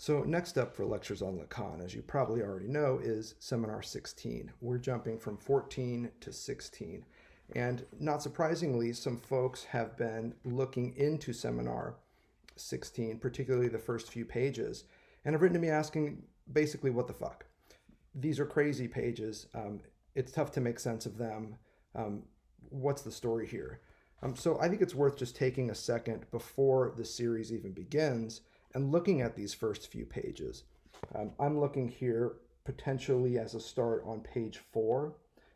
So next up for lectures on Lacan, as you probably already know, is Seminar 16. We're jumping from 14 to 16. And not surprisingly, some folks have been looking into Seminar 16, particularly the first few pages, and have written to me asking basically, what the fuck? These are crazy pages. It's tough to make sense of them. What's the story here? So I think it's worth just taking a second before the series even begins and looking at these first few pages. I'm looking here potentially as a start on page 4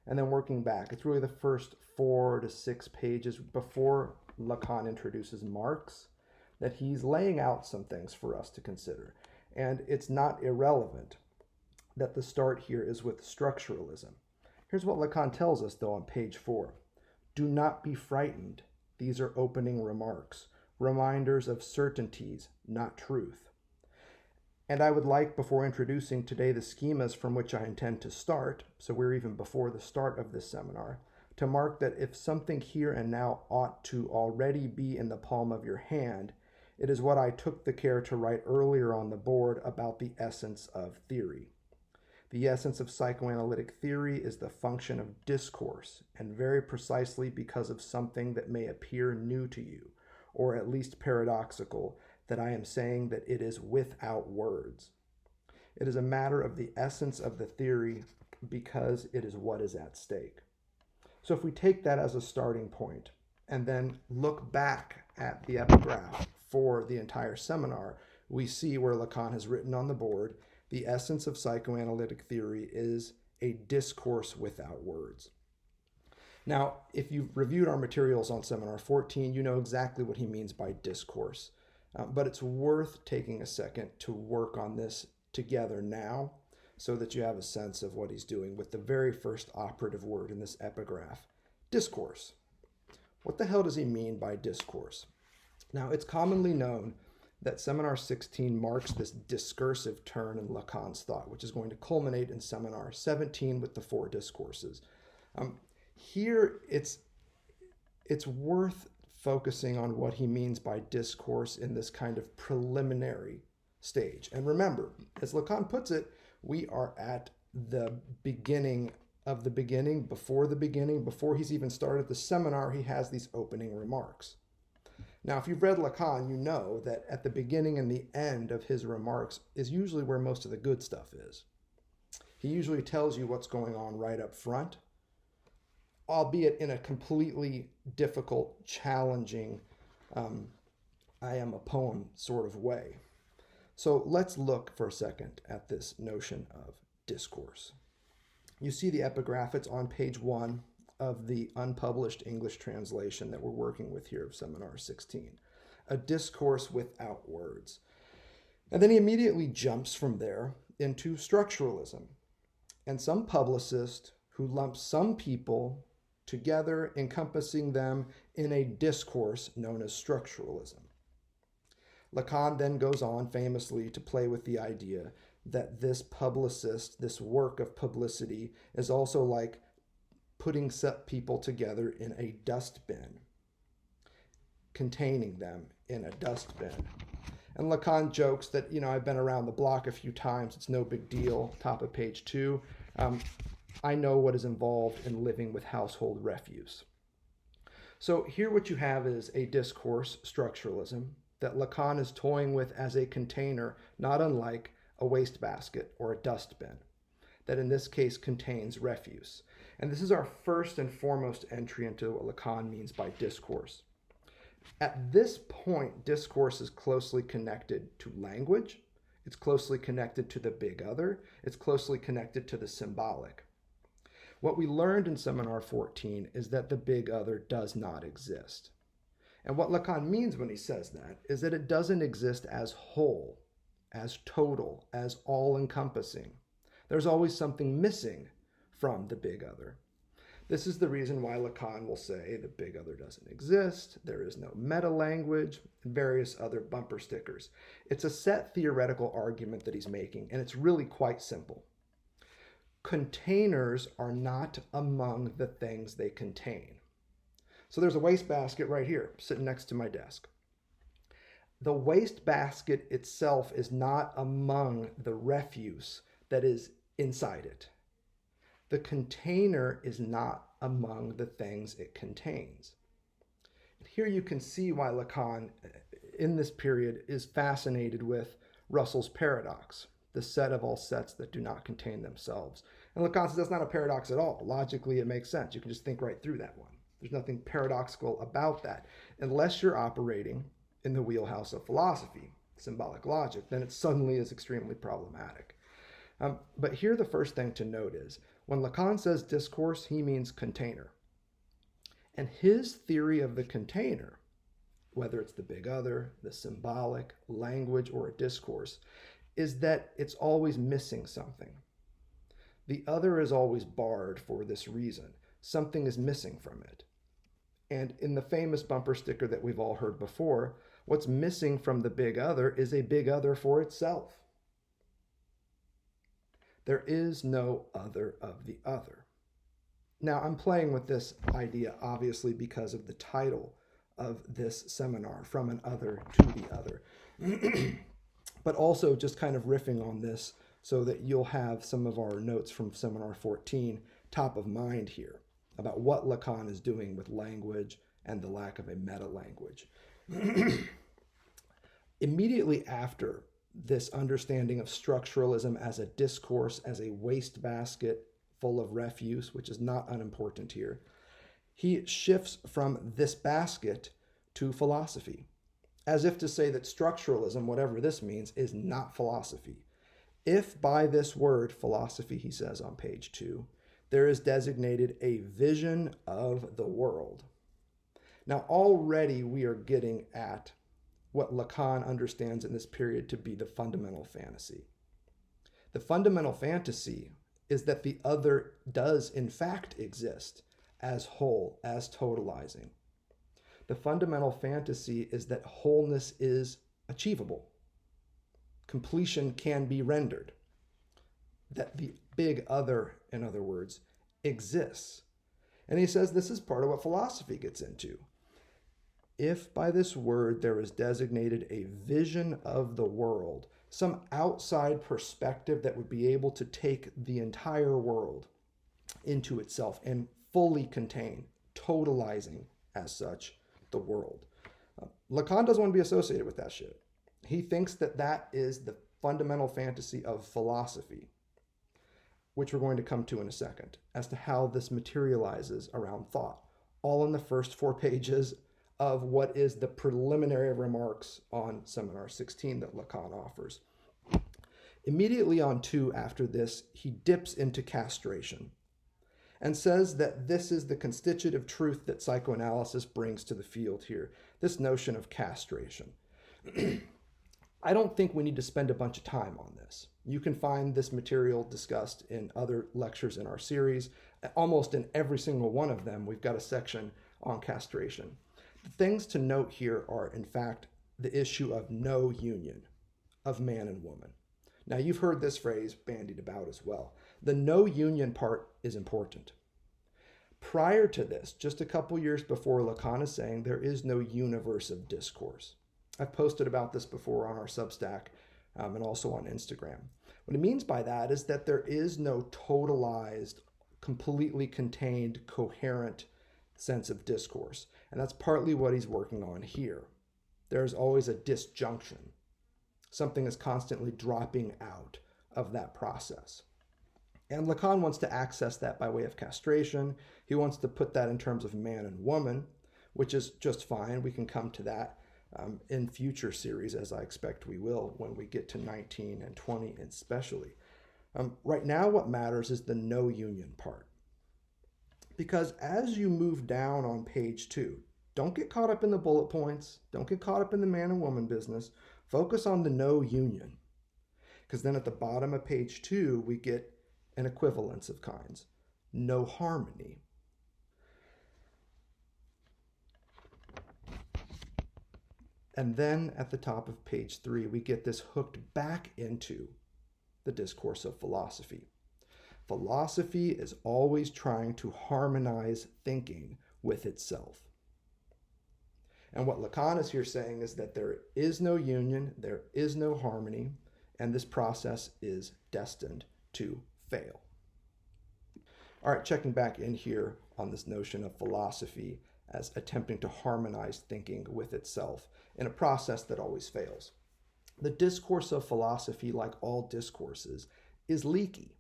and then working back. It's really the first 4 to 6 pages before Lacan introduces Marx that he's laying out some things for us to consider. And it's not irrelevant that the start here is with structuralism. Here's what Lacan tells us, though, on page 4. Do not be frightened. These are opening remarks, reminders of certainties, not truth. And I would like, before introducing today the schemas from which I intend to start, so we're even before the start of this seminar, to mark that if something here and now ought to already be in the palm of your hand, it is what I took the care to write earlier on the board about the essence of theory. The essence of psychoanalytic theory is the function of discourse, and very precisely because of something that may appear new to you, or at least paradoxical, that I am saying that it is without words. It is a matter of the essence of the theory because it is what is at stake. So if we take that as a starting point and then look back at the epigraph for the entire seminar, we see where Lacan has written on the board, the essence of psychoanalytic theory is a discourse without words. Now, if you've reviewed our materials on Seminar 14, you know exactly what he means by discourse. But it's worth taking a second to work on this together now so that you have a sense of what he's doing with the very first operative word in this epigraph, discourse. What the hell does he mean by discourse? Now, it's commonly known that Seminar 16 marks this discursive turn in Lacan's thought, which is going to culminate in Seminar 17 with the 4 discourses. Here, it's worth focusing on what he means by discourse in this kind of preliminary stage. And remember, as Lacan puts it, we are at the beginning of the beginning, before he's even started the seminar, he has these opening remarks. Now, if you've read Lacan, you know that at the beginning and the end of his remarks is usually where most of the good stuff is. He usually tells you what's going on right up front, albeit in a completely difficult, challenging, I am a poem sort of way. So let's look for a second at this notion of discourse. You see the epigraph, it's on page 1 of the unpublished English translation that we're working with here of Seminar 16. A discourse without words. And then he immediately jumps from there into structuralism. And some publicist who lumps some people together, encompassing them in a discourse known as structuralism. Lacan then goes on famously to play with the idea that this publicist, this work of publicity, is also like putting people together in a dustbin, containing them in a dustbin. And Lacan jokes that, I've been around the block a few times, it's no big deal, top of page 2. I know what is involved in living with household refuse. So here what you have is a discourse, structuralism, that Lacan is toying with as a container, not unlike a wastebasket or a dustbin, that in this case contains refuse. And this is our first and foremost entry into what Lacan means by discourse. At this point, discourse is closely connected to language, it's closely connected to the big other, it's closely connected to the symbolic. What we learned in Seminar 14 is that the big other does not exist. And what Lacan means when he says that is that it doesn't exist as whole, as total, as all-encompassing. There's always something missing from the big other. This is the reason why Lacan will say the big other doesn't exist, there is no meta-language, and various other bumper stickers. It's a set theoretical argument that he's making, and it's really quite simple. Containers are not among the things they contain. So there's a wastebasket right here, sitting next to my desk. the wastebasket itself is not among the refuse that is inside it. The container is not among the things it contains. Here you can see why Lacan, in this period, is fascinated with Russell's paradox, the set of all sets that do not contain themselves. And Lacan says that's not a paradox at all. Logically, it makes sense. You can just think right through that one. There's nothing paradoxical about that. Unless you're operating in the wheelhouse of philosophy, symbolic logic, then it suddenly is extremely problematic. But here the first thing to note is, when Lacan says discourse, he means container. And his theory of the container, whether it's the big other, the symbolic, language, or a discourse, is that it's always missing something. The other is always barred for this reason. Something is missing from it. And in the famous bumper sticker that we've all heard before, what's missing from the big other is a big other for itself. There is no other of the other. Now, I'm playing with this idea, obviously, because of the title of this seminar, From an Other to the Other. But also just kind of riffing on this so that you'll have some of our notes from Seminar 14 top of mind here about what Lacan is doing with language and the lack of a meta-language. Immediately after this understanding of structuralism as a discourse, as a wastebasket full of refuse, which is not unimportant here, he shifts from this basket to philosophy, as if to say that structuralism, whatever this means, is not philosophy. If by this word, philosophy, he says on page 2, there is designated a vision of the world. Now, already we are getting at what Lacan understands in this period to be the fundamental fantasy. The fundamental fantasy is that the other does in fact exist as whole, as totalizing. The fundamental fantasy is that wholeness is achievable. Completion can be rendered. That the big other, in other words, exists. And he says this is part of what philosophy gets into. If by this word there is designated a vision of the world, some outside perspective that would be able to take the entire world into itself and fully contain, totalizing as such, the world. Lacan doesn't want to be associated with that shit. He thinks that that is the fundamental fantasy of philosophy, which we're going to come to in a second, as to how this materializes around thought, all in the first 4 pages of what is the preliminary remarks on Seminar 16 that Lacan offers. Immediately on 2 after this, he dips into castration and says that this is the constitutive truth that psychoanalysis brings to the field here, this notion of castration. I don't think we need to spend a bunch of time on this. You can find this material discussed in other lectures in our series. Almost in every single one of them, we've got a section on castration. The things to note here are, in fact, the issue of no union of man and woman. Now, you've heard this phrase bandied about as well. The no union part is important. Prior to this, just a couple years before, Lacan is saying there is no universe of discourse. I've posted about this before on our Substack and also on Instagram. What he means by that is that there is no totalized, completely contained, coherent sense of discourse. And that's partly what he's working on here. There's always a disjunction. Something is constantly dropping out of that process. And Lacan wants to access that by way of castration. He wants to put that in terms of man and woman, which is just fine. We can come to that in future series, as I expect we will when we get to 19 and 20 especially. Right now, what matters is the no union part. Because as you move down on page 2, don't get caught up in the bullet points. Don't get caught up in the man and woman business. Focus on the no union. Because then at the bottom of page 2, we get an equivalence of kinds. No harmony. And then at the top of page 3, we get this hooked back into the discourse of philosophy. Philosophy is always trying to harmonize thinking with itself. And what Lacan is here saying is that there is no union, there is no harmony, and this process is destined to fail. All right, checking back in here on this notion of philosophy as attempting to harmonize thinking with itself in a process that always fails. The discourse of philosophy, like all discourses, is leaky.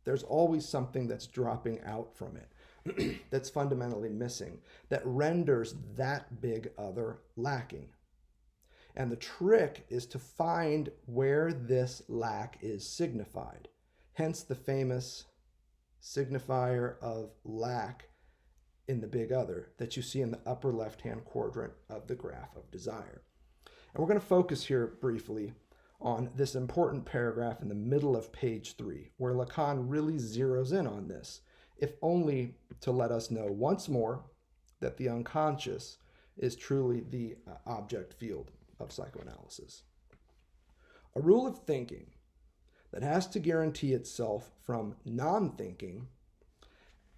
There's always something that's dropping out from it that's fundamentally missing, that renders that big other lacking. And the trick is to find where this lack is signified. Hence the famous signifier of lack in the big other that you see in the upper left-hand quadrant of the graph of desire. And we're going to focus here briefly on this important paragraph in the middle of page 3, where Lacan really zeroes in on this, if only to let us know once more that the unconscious is truly the object field of psychoanalysis. A rule of thinking that has to guarantee itself from non-thinking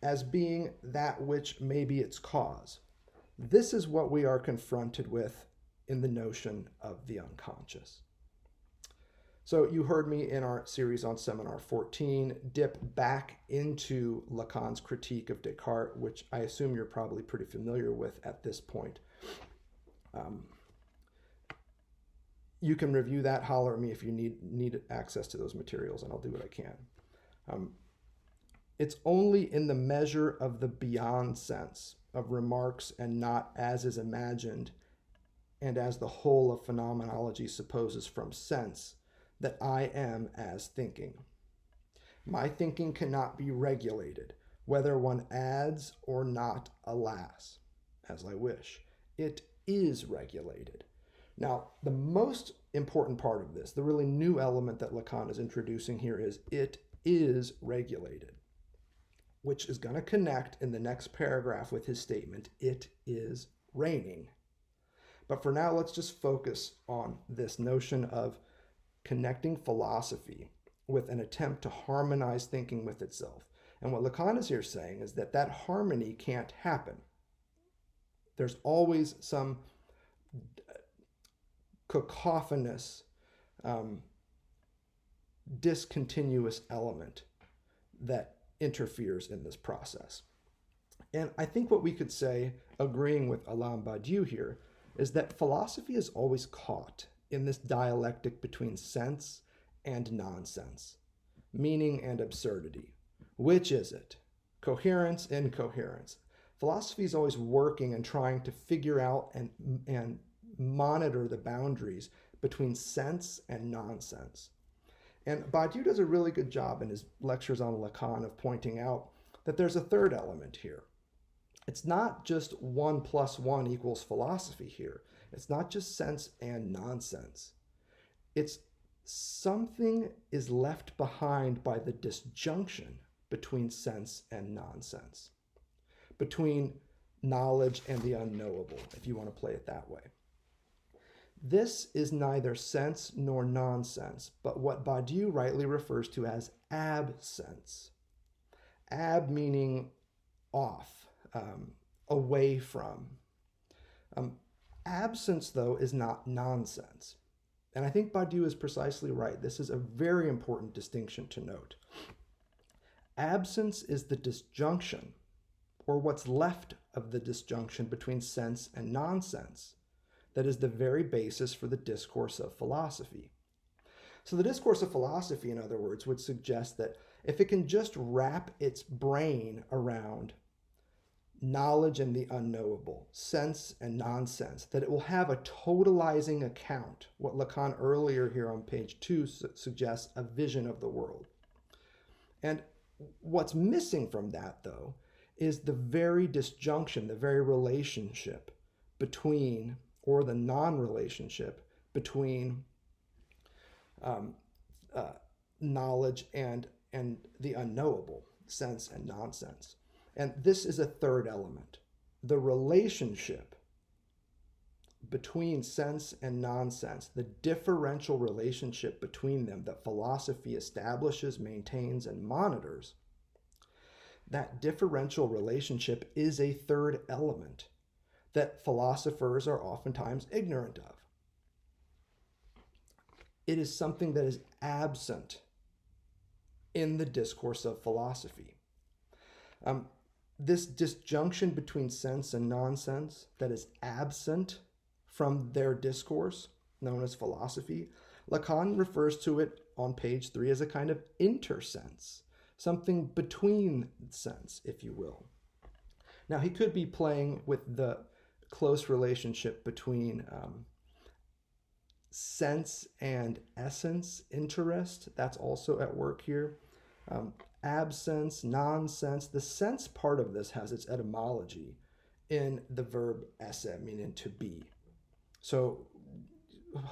as being that which may be its cause. This is what we are confronted with in the notion of the unconscious. So you heard me in our series on Seminar 14 dip back into Lacan's critique of Descartes, which I assume you're probably pretty familiar with at this point. You can review that, holler at me if you need access to those materials, and I'll do what I can. It's only in the measure of the beyond sense of remarks and not as is imagined and as the whole of phenomenology supposes from sense that I am as thinking. My thinking cannot be regulated, whether one adds or not, alas, as I wish. It is regulated. Now, the most important part of this, the really new element that Lacan is introducing here is it is regulated, which is going to connect in the next paragraph with his statement, it is reigning. But for now, let's just focus on this notion of connecting philosophy with an attempt to harmonize thinking with itself. And what Lacan is here saying is that that harmony can't happen. There's always some cacophonous, discontinuous element that interferes in this process. And I think what we could say, agreeing with Alain Badiou here, is that philosophy is always caught in this dialectic between sense and nonsense, meaning and absurdity. Which is it? Coherence, incoherence. Philosophy is always working and trying to figure out and monitor the boundaries between sense and nonsense. And Badiou does a really good job in his lectures on Lacan of pointing out that there's a third element here. It's not just 1 + 1 = philosophy here. It's not just sense and nonsense. It's something is left behind by the disjunction between sense and nonsense, between knowledge and the unknowable, if you want to play it that way. This is neither sense nor nonsense, but what Badiou rightly refers to as absense. Ab meaning off, away from. Absence, though, is not nonsense. And I think Badiou is precisely right. This is a very important distinction to note. Absence is the disjunction, or what's left of the disjunction between sense and nonsense. That is the very basis for the discourse of philosophy. So the discourse of philosophy, in other words, would suggest that if it can just wrap its brain around knowledge and the unknowable, sense and nonsense, that it will have a totalizing account, what Lacan earlier here on page 2 suggests, a vision of the world. And what's missing from that, though, is the very disjunction, the very relationship between, or the non-relationship between knowledge and the unknowable, sense and nonsense. And this is a third element. The relationship between sense and nonsense, the differential relationship between them that philosophy establishes, maintains, and monitors, that differential relationship is a third element that philosophers are oftentimes ignorant of. It is something that is absent in the discourse of philosophy. This disjunction between sense and nonsense that is absent from their discourse, known as philosophy, Lacan refers to it on page 3 as a kind of intersense, something between sense, if you will. Now, he could be playing with the close relationship between sense and essence, interest. That's also at work here. Absence, nonsense. The sense part of this has its etymology in the verb esse, meaning to be. So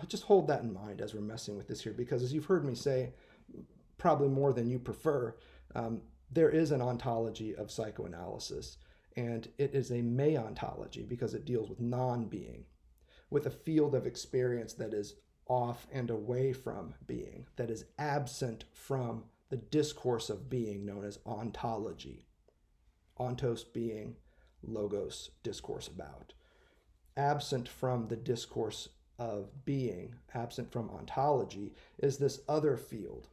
just hold that in mind as we're messing with this here, because as you've heard me say, probably more than you prefer, there is an ontology of psychoanalysis, and it is a meontology because it deals with non-being, with a field of experience that is off and away from being, that is absent from the discourse of being, known as ontology. Ontos being, logos, discourse about. Absent from the discourse of being, absent from ontology, is this other field.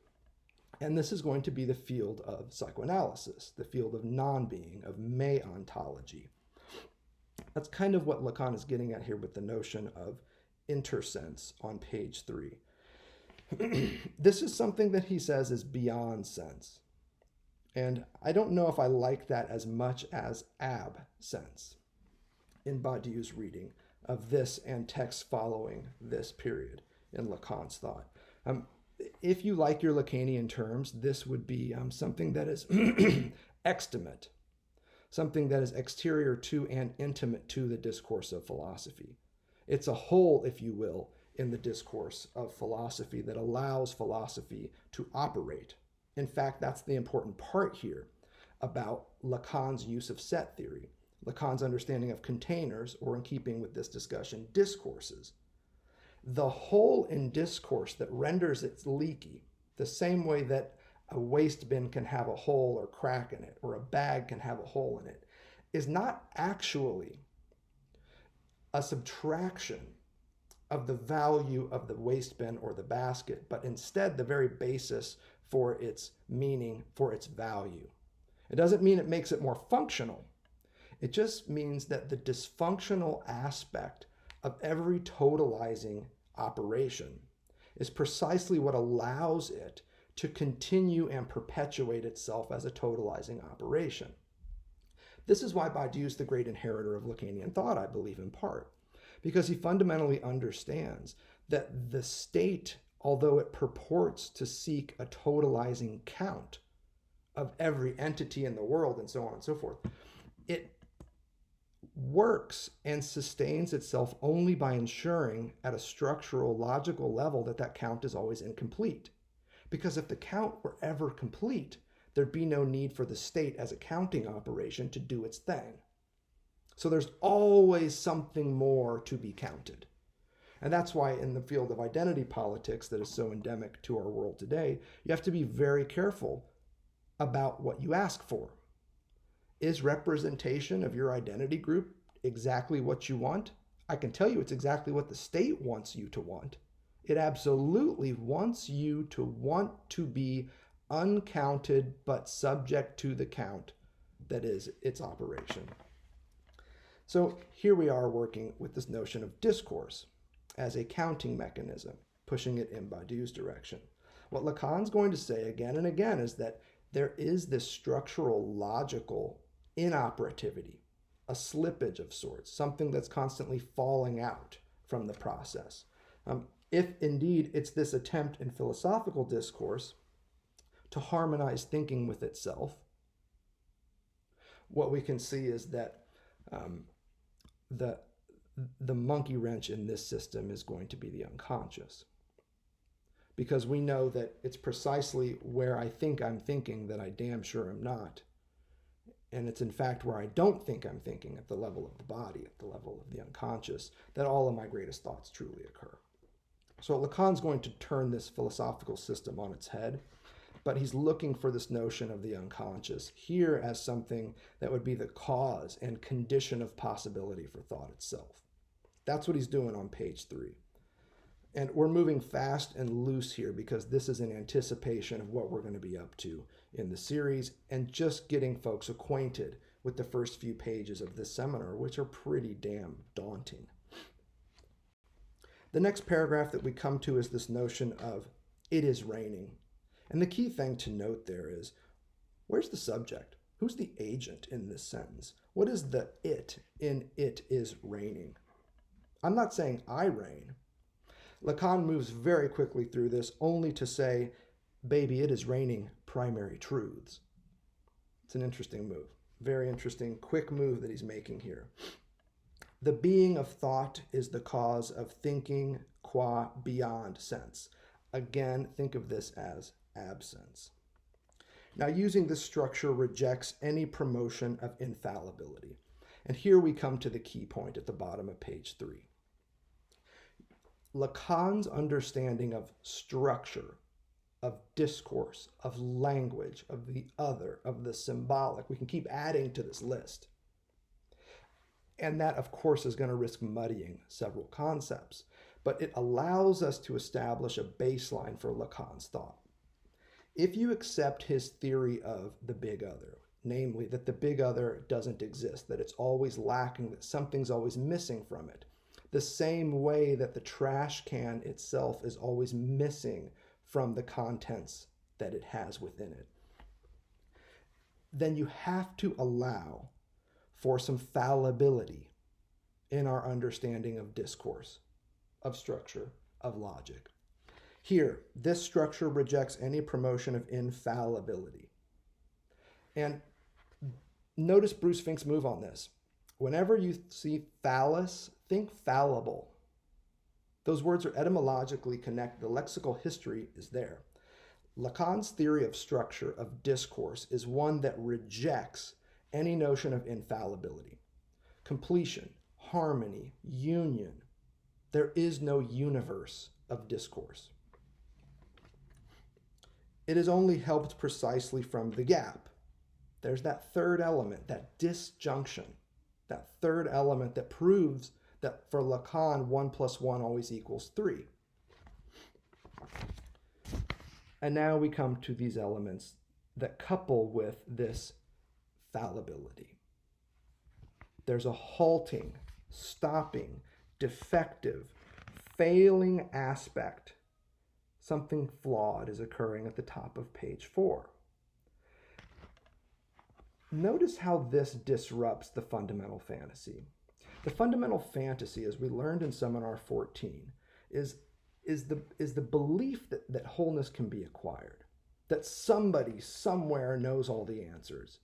And this is going to be the field of psychoanalysis, the field of non-being, of meontology. That's kind of what Lacan is getting at here with the notion of intersense on page 3. This is something that he says is beyond sense. And I don't know if I like that as much as absense in Badiou's reading of this and texts following this period in Lacan's thought. If you like your Lacanian terms, this would be something that is extimate, something that is exterior to and intimate to the discourse of philosophy. It's a hole, if you will, in the discourse of philosophy that allows philosophy to operate. In fact, that's the important part here about Lacan's use of set theory, Lacan's understanding of containers, or in keeping with this discussion, discourses. The hole in discourse that renders it leaky, the same way that a waste bin can have a hole or crack in it, or a bag can have a hole in it, is not actually a subtraction of the value of the waste bin or the basket, but instead the very basis for its meaning, for its value. It doesn't mean it makes it more functional. It just means that the dysfunctional aspect of every totalizing operation is precisely what allows it to continue and perpetuate itself as a totalizing operation. This is why Badiou is the great inheritor of Lacanian thought, I believe, in part, because he fundamentally understands that the state, although it purports to seek a totalizing count of every entity in the world and so on and so forth, it works and sustains itself only by ensuring at a structural, logical level that that count is always incomplete. Because if the count were ever complete, there'd be no need for the state as a counting operation to do its thing. So there's always something more to be counted. And that's why in the field of identity politics that is so endemic to our world today, you have to be very careful about what you ask for. Is representation of your identity group exactly what you want? I can tell you it's exactly what the state wants you to want. It absolutely wants you to want to be uncounted but subject to the count that is its operation. So here we are working with this notion of discourse as a counting mechanism, pushing it in Badiou's direction. What Lacan's going to say again and again is that there is this structural, logical inoperativity, a slippage of sorts, something that's constantly falling out from the process. If indeed it's this attempt in philosophical discourse to harmonize thinking with itself, what we can see is that the monkey wrench in this system is going to be the unconscious. Because we know that it's precisely where I think I'm thinking that I damn sure am not. And it's in fact where I don't think I'm thinking, at the level of the body, at the level of the unconscious, that all of my greatest thoughts truly occur. So Lacan's going to turn this philosophical system on its head but he's looking for this notion of the unconscious here as something that would be the cause and condition of possibility for thought itself. That's what he's doing on page 3. And we're moving fast and loose here because this is an anticipation of what we're going to be up to in the series and just getting folks acquainted with the first few pages of this seminar, which are pretty damn daunting. The next paragraph that we come to is this notion of it is raining. And the key thing to note there is, where's the subject? Who's the agent in this sentence? What is the it in it is raining? I'm not saying I rain. Lacan moves very quickly through this only to say, baby, it is raining primary truths. It's an interesting move. Very interesting, quick move that he's making here. The being of thought is the cause of thinking qua beyond sense. Again, think of this as absence. Now, using this structure rejects any promotion of infallibility. And here we come to the key point at the bottom of page 3. Lacan's understanding of structure, of discourse, of language, of the other, of the symbolic. We can keep adding to this list. And that, of course, is going to risk muddying several concepts. But it allows us to establish a baseline for Lacan's thought. If you accept his theory of the big other, namely that the big other doesn't exist, that it's always lacking, that something's always missing from it, the same way that the trash can itself is always missing from the contents that it has within it, then you have to allow for some fallibility in our understanding of discourse, of structure, of logic. Here, this structure rejects any promotion of infallibility. And notice Bruce Fink's move on this. Whenever you see phallus, think fallible. Those words are etymologically connected. The lexical history is there. Lacan's theory of structure, of discourse, is one that rejects any notion of infallibility. Completion, harmony, union. There is no universe of discourse. It is only helped precisely from the gap. There's that third element, that disjunction, that third element that proves that for Lacan, 1 + 1 always equals 3. And now we come to these elements that couple with this fallibility. There's a halting, stopping, defective, failing aspect. Something flawed is occurring at the top of page 4. Notice how this disrupts the fundamental fantasy. The fundamental fantasy, as we learned in Seminar 14, is the belief that wholeness can be acquired, that somebody somewhere knows all the answers,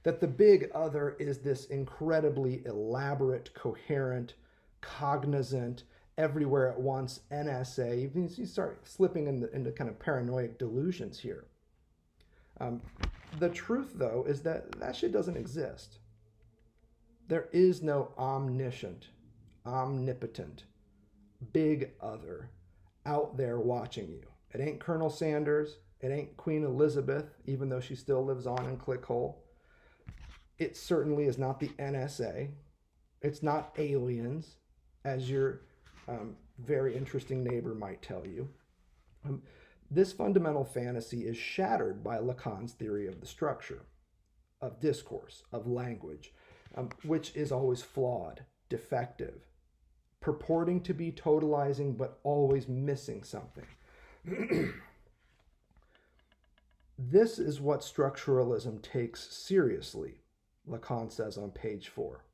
that the big other is this incredibly elaborate, coherent, cognizant, everywhere at once NSA. You start slipping into kind of paranoid delusions here. The truth, though, is that shit doesn't exist. There is no omniscient, omnipotent, big other out there watching you. It ain't Colonel Sanders. It ain't Queen Elizabeth, even though she still lives on in Clickhole. It certainly is not the NSA. It's not aliens, as your very interesting neighbor might tell you. This fundamental fantasy is shattered by Lacan's theory of the structure, of discourse, of language, which is always flawed, defective, purporting to be totalizing, but always missing something. This is what structuralism takes seriously, Lacan says on page 4.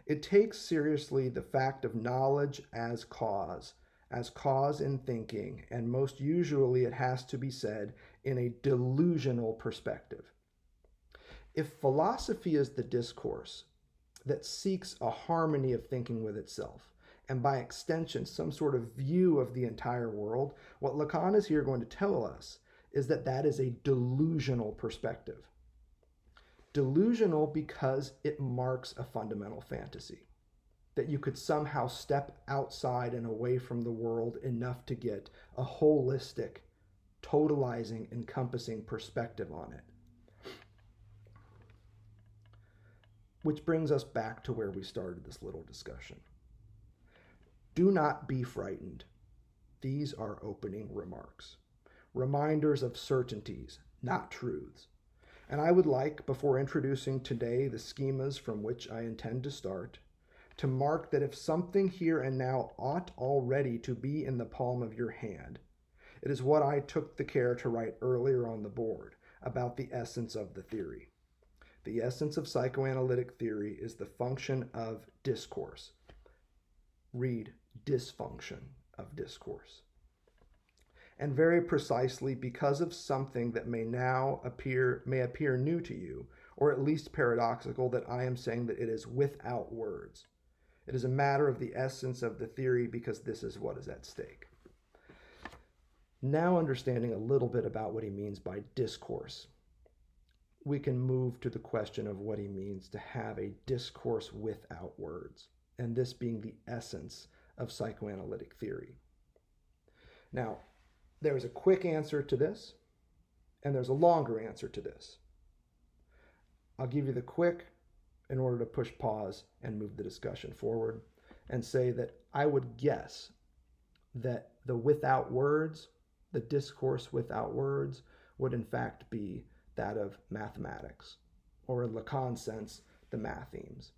It takes seriously the fact of knowledge as cause in thinking, and most usually it has to be said in a delusional perspective. If philosophy is the discourse that seeks a harmony of thinking with itself, and by extension some sort of view of the entire world, what Lacan is here going to tell us is that that is a delusional perspective. Delusional because it marks a fundamental fantasy, that you could somehow step outside and away from the world enough to get a holistic, totalizing, encompassing perspective on it. Which brings us back to where we started this little discussion. Do not be frightened. These are opening remarks, reminders of certainties, not truths. And I would like, before introducing today the schemas from which I intend to start, to mark that if something here and now ought already to be in the palm of your hand, it is what I took the care to write earlier on the board about the essence of the theory. The essence of psychoanalytic theory is the function of discourse. Read dysfunction of discourse. And very precisely because of something that may appear new to you, or at least paradoxical, that I am saying that it is without words. It is a matter of the essence of the theory because this is what is at stake. Now understanding a little bit about what he means by discourse, we can move to the question of what he means to have a discourse without words, and this being the essence of psychoanalytic theory. Now, there's a quick answer to this, and there's a longer answer to this. I'll give you the quick in order to push pause and move the discussion forward, and say that I would guess that the without words, the discourse without words, would in fact be that of mathematics, or in Lacan's sense, the mathemes.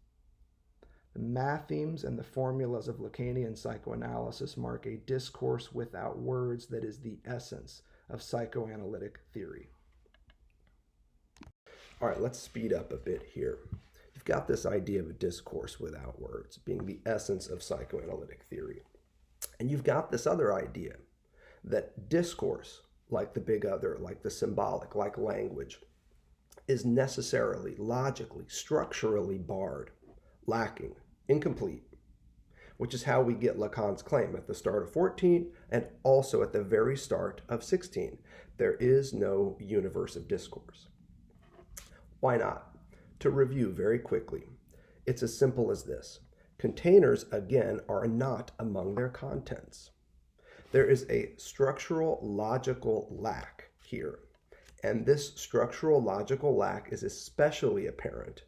The mathemes and the formulas of Lacanian psychoanalysis mark a discourse without words that is the essence of psychoanalytic theory. All right, let's speed up a bit here. You've got this idea of a discourse without words being the essence of psychoanalytic theory. And you've got this other idea that discourse, like the big other, like the symbolic, like language, is necessarily, logically, structurally barred, lacking, incomplete, which is how we get Lacan's claim at the start of 14 and also at the very start of 16. There is no universe of discourse. Why not? To review very quickly, it's as simple as this. Containers, again, are not among their contents. There is a structural logical lack here, and this structural logical lack is especially apparent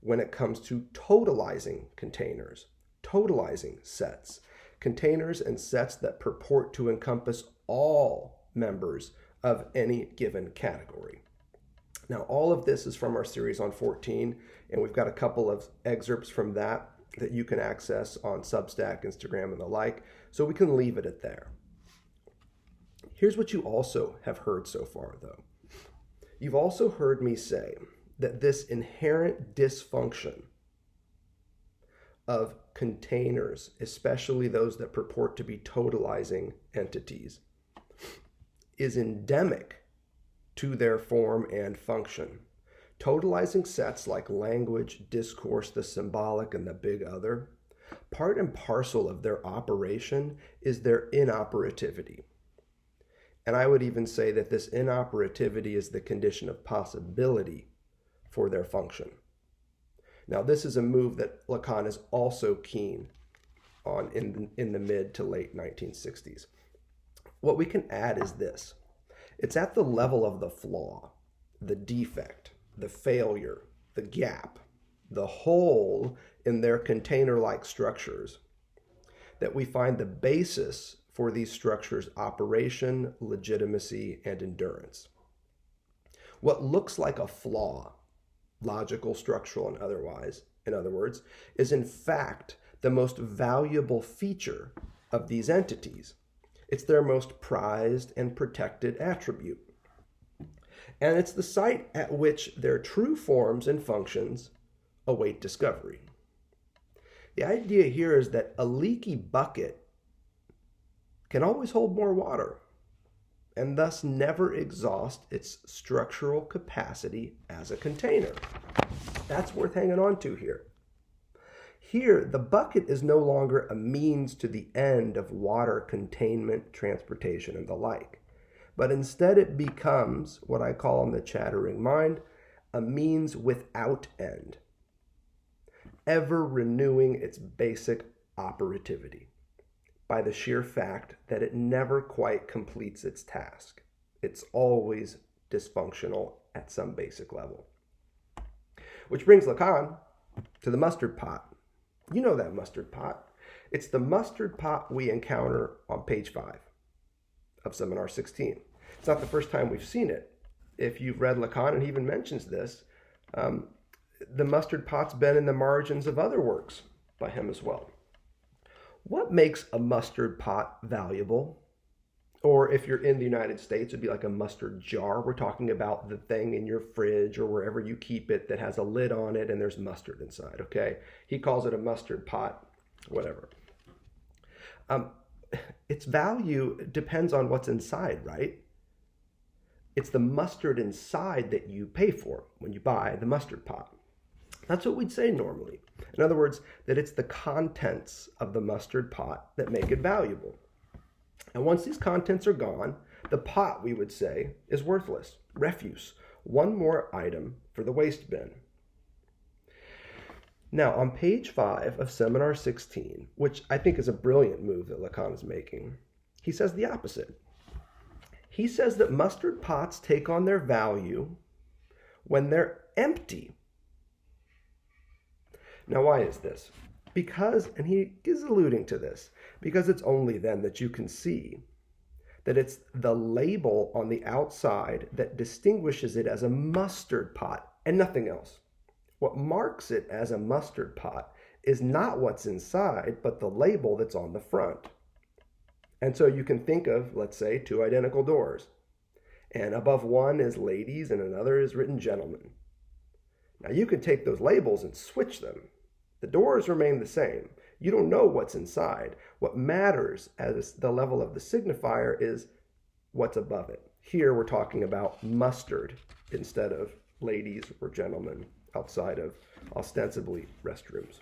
when it comes to totalizing containers, totalizing sets, containers and sets that purport to encompass all members of any given category. Now, all of this is from our series on 14, and we've got a couple of excerpts from that you can access on Substack, Instagram, and the like, so we can leave it at there. Here's what you also have heard so far, though. You've also heard me say that this inherent dysfunction of containers, especially those that purport to be totalizing entities, is endemic to their form and function. Totalizing sets like language, discourse, the symbolic, and the big other, part and parcel of their operation is their inoperativity. And I would even say that this inoperativity is the condition of possibility for their function. Now, this is a move that Lacan is also keen on in the mid to late 1960s. What we can add is this. It's at the level of the flaw, the defect, the failure, the gap, the hole in their container-like structures that we find the basis for these structures' operation, legitimacy, and endurance. What looks like a flaw, logical, structural, and otherwise, in other words, is in fact the most valuable feature of these entities. It's their most prized and protected attribute. And it's the site at which their true forms and functions await discovery. The idea here is that a leaky bucket can always hold more water and thus never exhaust its structural capacity as a container. That's worth hanging on to here. Here, the bucket is no longer a means to the end of water containment, transportation, and the like, but instead it becomes, what I call in the chattering mind, a means without end, ever renewing its basic operativity by the sheer fact that it never quite completes its task. It's always dysfunctional at some basic level. Which brings Lacan to the mustard pot. You know that mustard pot. It's the mustard pot we encounter on page 5 of Seminar 16. It's not the first time we've seen it. If you've read Lacan, and he even mentions this, the mustard pot's been in the margins of other works by him as well. What makes a mustard pot valuable? Or if you're in the United States, it'd be like a mustard jar. We're talking about the thing in your fridge or wherever you keep it that has a lid on it and there's mustard inside, okay? He calls it a mustard pot, whatever. Its value depends on what's inside, right? It's the mustard inside that you pay for when you buy the mustard pot. That's what we'd say normally. In other words, that it's the contents of the mustard pot that make it valuable. And once these contents are gone, the pot, we would say, is worthless, refuse, one more item for the waste bin. Now, on page 5 of Seminar 16, which I think is a brilliant move that Lacan is making, he says the opposite. He says that mustard pots take on their value when they're empty. Now, why is this? Because, and he is alluding to this, because it's only then that you can see that it's the label on the outside that distinguishes it as a mustard pot and nothing else. What marks it as a mustard pot is not what's inside, but the label that's on the front. And so you can think of, let's say, 2 identical doors. And above one is ladies and another is written gentlemen. Now you can take those labels and switch them. The doors remain the same. You don't know what's inside. What matters as the level of the signifier is what's above it. Here we're talking about mustard instead of ladies or gentlemen outside of ostensibly restrooms.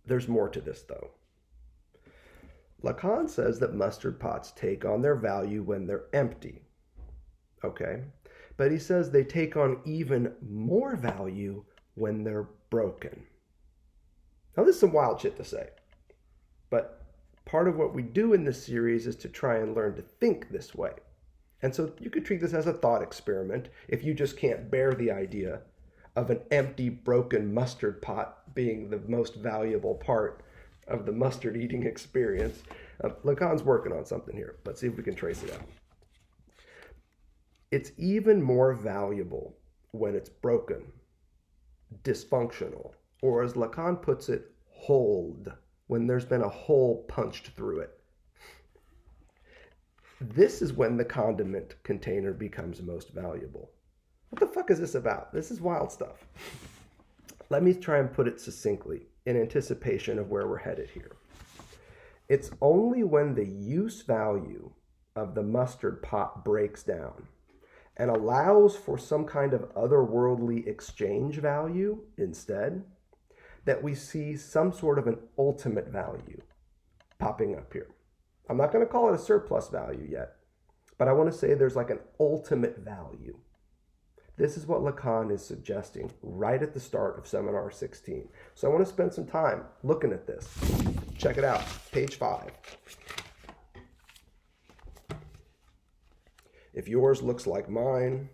There's more to this though. Lacan says that mustard pots take on their value when they're empty. Okay? But he says they take on even more value when they're broken. Now, this is some wild shit to say, but part of what we do in this series is to try and learn to think this way. And so you could treat this as a thought experiment if you just can't bear the idea of an empty, broken mustard pot being the most valuable part of the mustard eating experience. Lacan's working on something here. Let's see if we can trace it out. It's even more valuable when it's broken, dysfunctional, or as Lacan puts it, holed, when there's been a hole punched through it. This is when the condiment container becomes most valuable. What the fuck is this about? This is wild stuff. Let me try and put it succinctly in anticipation of where we're headed here. It's only when the use value of the mustard pot breaks down and allows for some kind of otherworldly exchange value instead, that we see some sort of an ultimate value popping up here. I'm not going to call it a surplus value yet, but I want to say there's like an ultimate value. This is what Lacan is suggesting right at the start of Seminar 16. So I want to spend some time looking at this. Check it out, page 5. If yours looks like mine,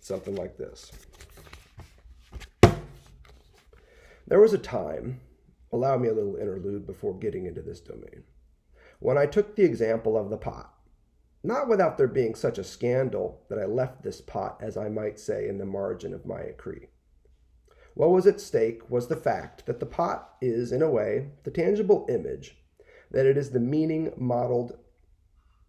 something like this. There was a time, allow me a little interlude before getting into this domain, when I took the example of the pot, not without there being such a scandal that I left this pot, as I might say, in the margin of my écrit. What was at stake was the fact that the pot is, in a way, the tangible image, that it is the meaning modeled,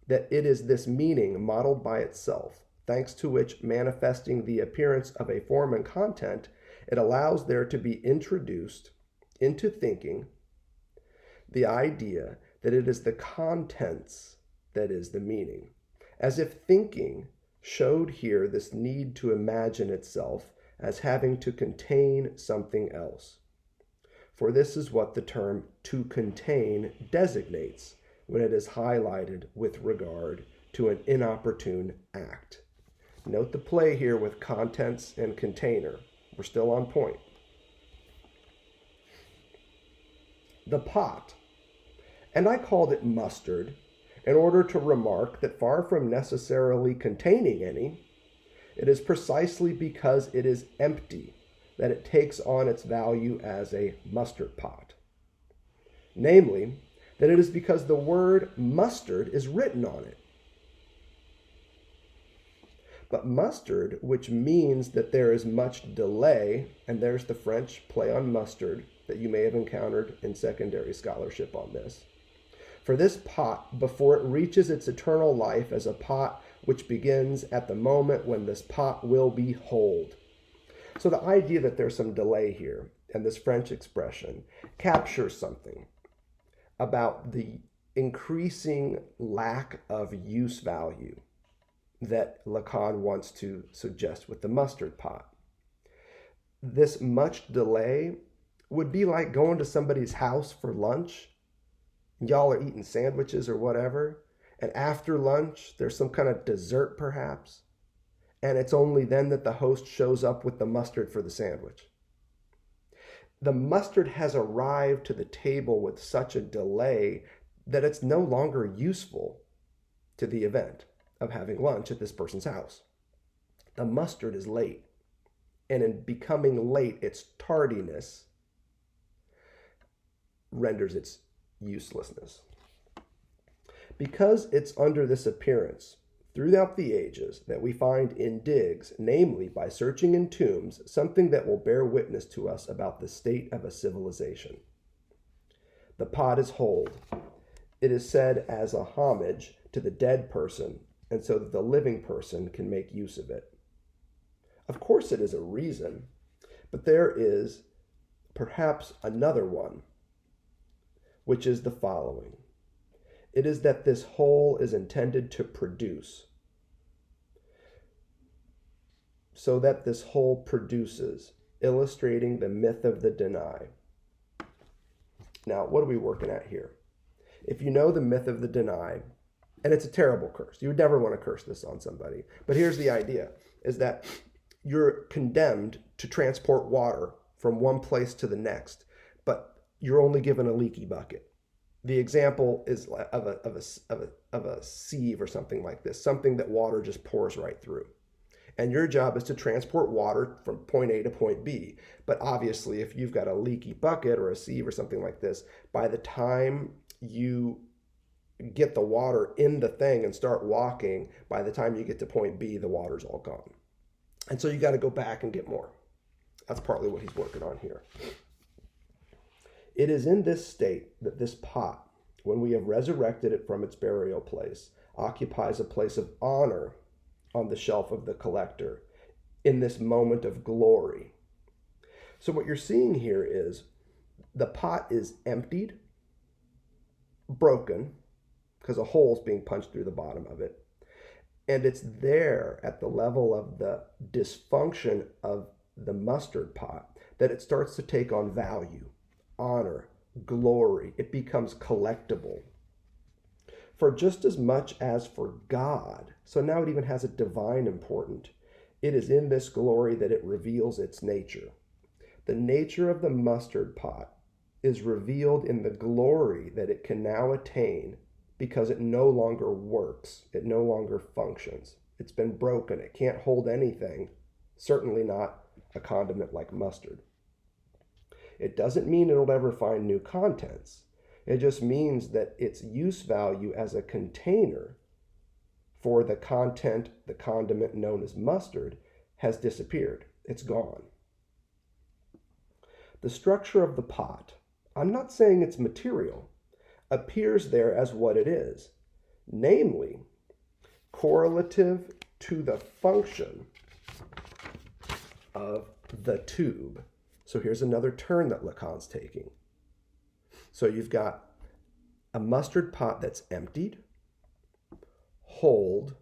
that it is this meaning modeled by itself, thanks to which, manifesting the appearance of a form and content, it allows there to be introduced into thinking the idea that it is the contents that is the meaning, as if thinking showed here this need to imagine itself as having to contain something else. For this is what the term to contain designates when it is highlighted with regard to an inopportune act. Note the play here with contents and container. We're still on point. the pot. And I called it mustard in order to remark that far from necessarily containing any, it is precisely because it is empty that it takes on its value as a mustard pot. Namely, that it is because the word mustard is written on it. But mustard, which means that there is much delay, and there's the French play on mustard that you may have encountered in secondary scholarship on this. For this pot, before it reaches its eternal life as a pot which begins at the moment when this pot will be wholed. So the idea that there's some delay here, and this French expression, captures something about the increasing lack of use value that Lacan wants to suggest with the mustard pot. This much delay would be like going to somebody's house for lunch. Y'all are eating sandwiches or whatever, and after lunch, there's some kind of dessert perhaps, and it's only then that the host shows up with the mustard for the sandwich. The mustard has arrived to the table with such a delay that it's no longer useful to the event of having lunch at this person's house. The mustard is late, and in becoming late, its tardiness renders its uselessness. Because it's under this appearance throughout the ages that we find in digs, namely by searching in tombs, something that will bear witness to us about the state of a civilization. The pot is wholed. It is said as a homage to the dead person, and so that the living person can make use of it. Of course it is a reason, but there is perhaps another one, which is the following. It is that this whole is intended to produce, so that this whole produces, illustrating the myth of the deny. Now, what are we working at here? If you know the myth of the deny, and it's a terrible curse. You would never want to curse this on somebody. But here's the idea, is that you're condemned to transport water from one place to the next, but you're only given a leaky bucket. The example is of a sieve or something like this, something that water just pours right through. And your job is to transport water from point A to point B. But obviously, if you've got a leaky bucket or a sieve or something like this, by the time you get the water in the thing and start walking, by the time you get to point B, the water's all gone. And so you got to go back and get more. That's partly what he's working on here. It is in this state that this pot, when we have resurrected it from its burial place, occupies a place of honor on the shelf of the collector in this moment of glory. So what you're seeing here is the pot is emptied, broken, because a hole's being punched through the bottom of it. And it's there at the level of the dysfunction of the mustard pot that it starts to take on value, honor, glory. It becomes collectible. For just as much as for God, so now it even has a divine importance, it is in this glory that it reveals its nature. The nature of the mustard pot is revealed in the glory that it can now attain because it no longer works. It no longer functions. It's been broken. It can't hold anything, certainly not a condiment like mustard. It doesn't mean it'll ever find new contents. It just means that its use value as a container for the content, the condiment known as mustard, has disappeared. It's gone. The structure of the pot, I'm not saying it's material, appears there as what it is, namely, correlative to the function of the tube. So here's another turn that Lacan's taking. So you've got a mustard pot that's emptied, holed,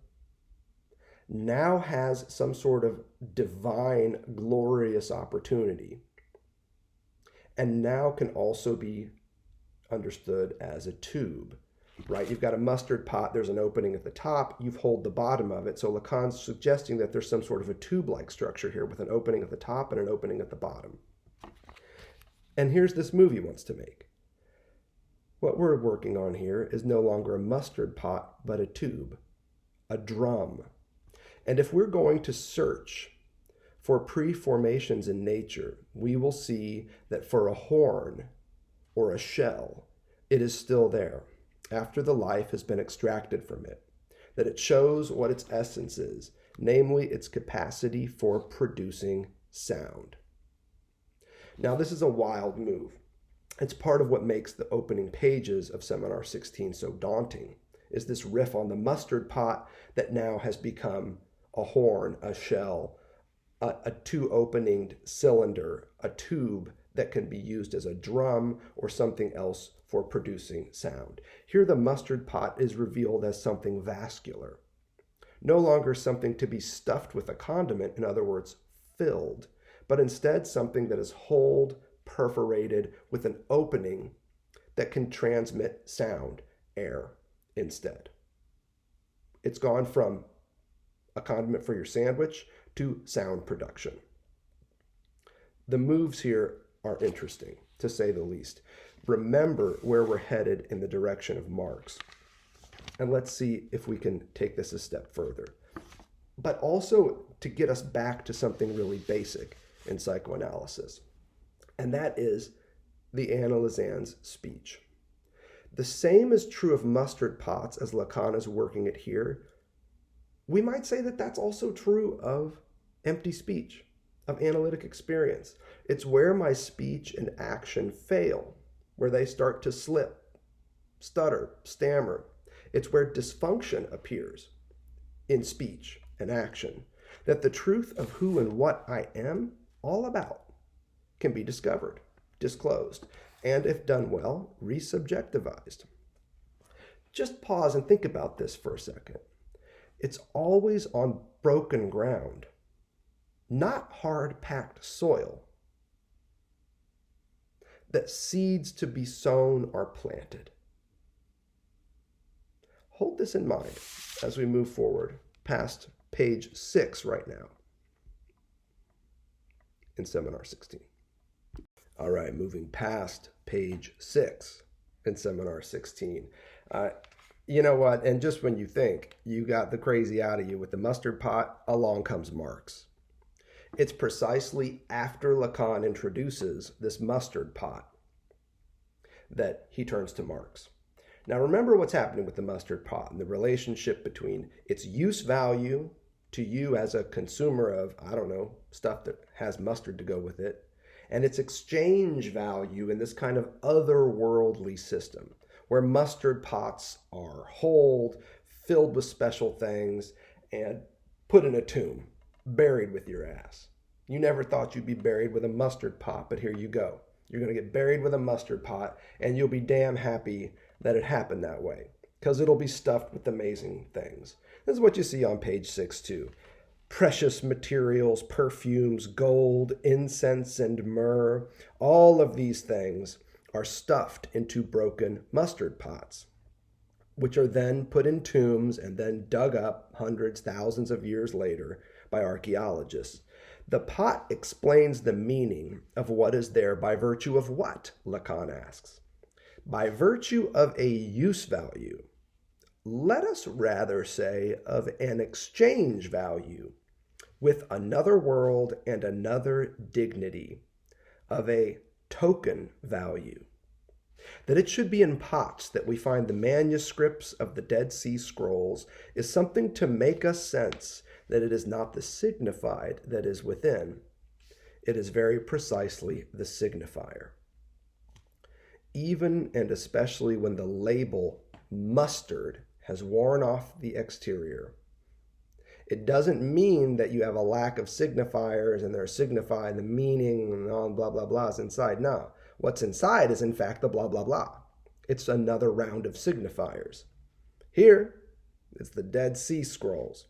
now has some sort of divine, glorious opportunity, and now can also be understood as a tube, right? You've got a mustard pot, there's an opening at the top, you've holed the bottom of it, so Lacan's suggesting that there's some sort of a tube-like structure here with an opening at the top and an opening at the bottom. And here's this move he wants to make. What we're working on here is no longer a mustard pot, but a tube, a drum. And if we're going to search for preformations in nature, we will see that for a horn or a shell, it is still there after the life has been extracted from it, that it shows what its essence is, namely its capacity for producing sound. Now, this is a wild move. It's part of what makes the opening pages of Seminar 16 so daunting, is this riff on the mustard pot that now has become a horn, a shell, a two-openinged cylinder, a tube that can be used as a drum or something else for producing sound. Here the mustard pot is revealed as something vascular, no longer something to be stuffed with a condiment, in other words, filled, but instead something that is holed, perforated with an opening that can transmit sound, air, instead. It's gone from a condiment for your sandwich to sound production. The moves here are interesting, to say the least. Remember where we're headed in the direction of Marx. And let's see if we can take this a step further. But also to get us back to something really basic in psychoanalysis. And that is the analysand's speech. The same is true of mustard pots as Lacan is working it here. We might say that that's also true of empty speech, of analytic experience. It's where my speech and action fail, where they start to slip, stutter, stammer. It's where dysfunction appears in speech and action, that the truth of who and what I am all about can be discovered, disclosed, and if done well, resubjectivized. Just pause and think about this for a second. It's always on broken ground, not hard-packed soil, that seeds to be sown are planted. Hold this in mind as we move forward past page 6 right now in Seminar 16. All right, moving past page 6 in Seminar 16. You know what? And just when you think you got the crazy out of you with the mustard pot, along comes Marx. It's precisely after Lacan introduces this mustard pot that he turns to Marx. Now remember what's happening with the mustard pot and the relationship between its use value to you as a consumer of, I don't know, stuff that has mustard to go with it, and its exchange value in this kind of otherworldly system, where mustard pots are holed, filled with special things, and put in a tomb, buried with your ass. You never thought you'd be buried with a mustard pot, but here you go. You're going to get buried with a mustard pot, and you'll be damn happy that it happened that way, because it'll be stuffed with amazing things. This is what you see on page 6 too. Precious materials, perfumes, gold, incense, and myrrh, all of these things are stuffed into broken mustard pots, which are then put in tombs and then dug up hundreds, thousands of years later by archaeologists. The pot explains the meaning of what is there by virtue of what, Lacan asks. By virtue of a use value. Let us rather say of an exchange value with another world and another dignity, of a token value. That it should be in pots that we find the manuscripts of the Dead Sea Scrolls is something to make us sense that it is not the signified that is within. It is very precisely the signifier. Even and especially when the label mustard has worn off the exterior, it doesn't mean that you have a lack of signifiers and they're signifying the meaning and all blah, blah, blahs inside. No. What's inside is in fact the blah, blah, blah. It's another round of signifiers. Here, it's the Dead Sea Scrolls.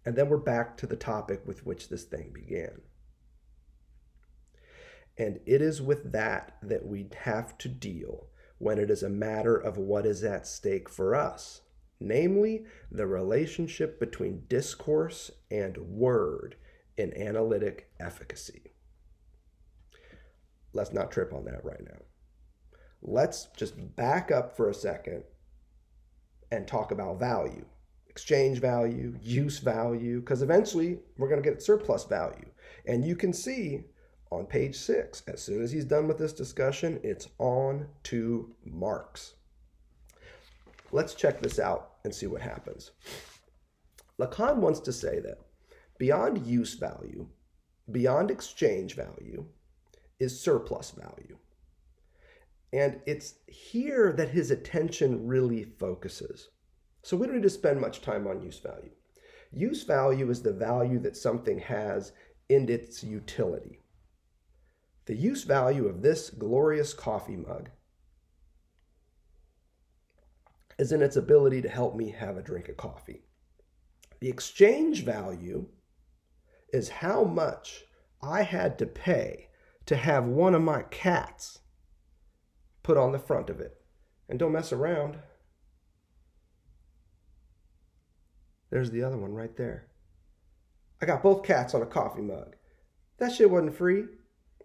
And then we're back to the topic with which this thing began. And it is with that that we have to deal when it is a matter of what is at stake for us, namely the relationship between discourse and word in analytic efficacy. Let's not trip on that right now. let's just back up for a second and talk about value. Exchange value, use value, because eventually we're going to get surplus value. And you can see on page 6, as soon as he's done with this discussion, it's on to Marx. Let's check this out and see what happens. Lacan wants to say that beyond use value, beyond exchange value, is surplus value. And it's here that his attention really focuses. So we don't need to spend much time on use value. Use value is the value that something has in its utility. The use value of this glorious coffee mug is in its ability to help me have a drink of coffee. The exchange value is how much I had to pay to have one of my cats put on the front of it. And don't mess around. There's the other one right there. I got both cats on a coffee mug. That shit wasn't free.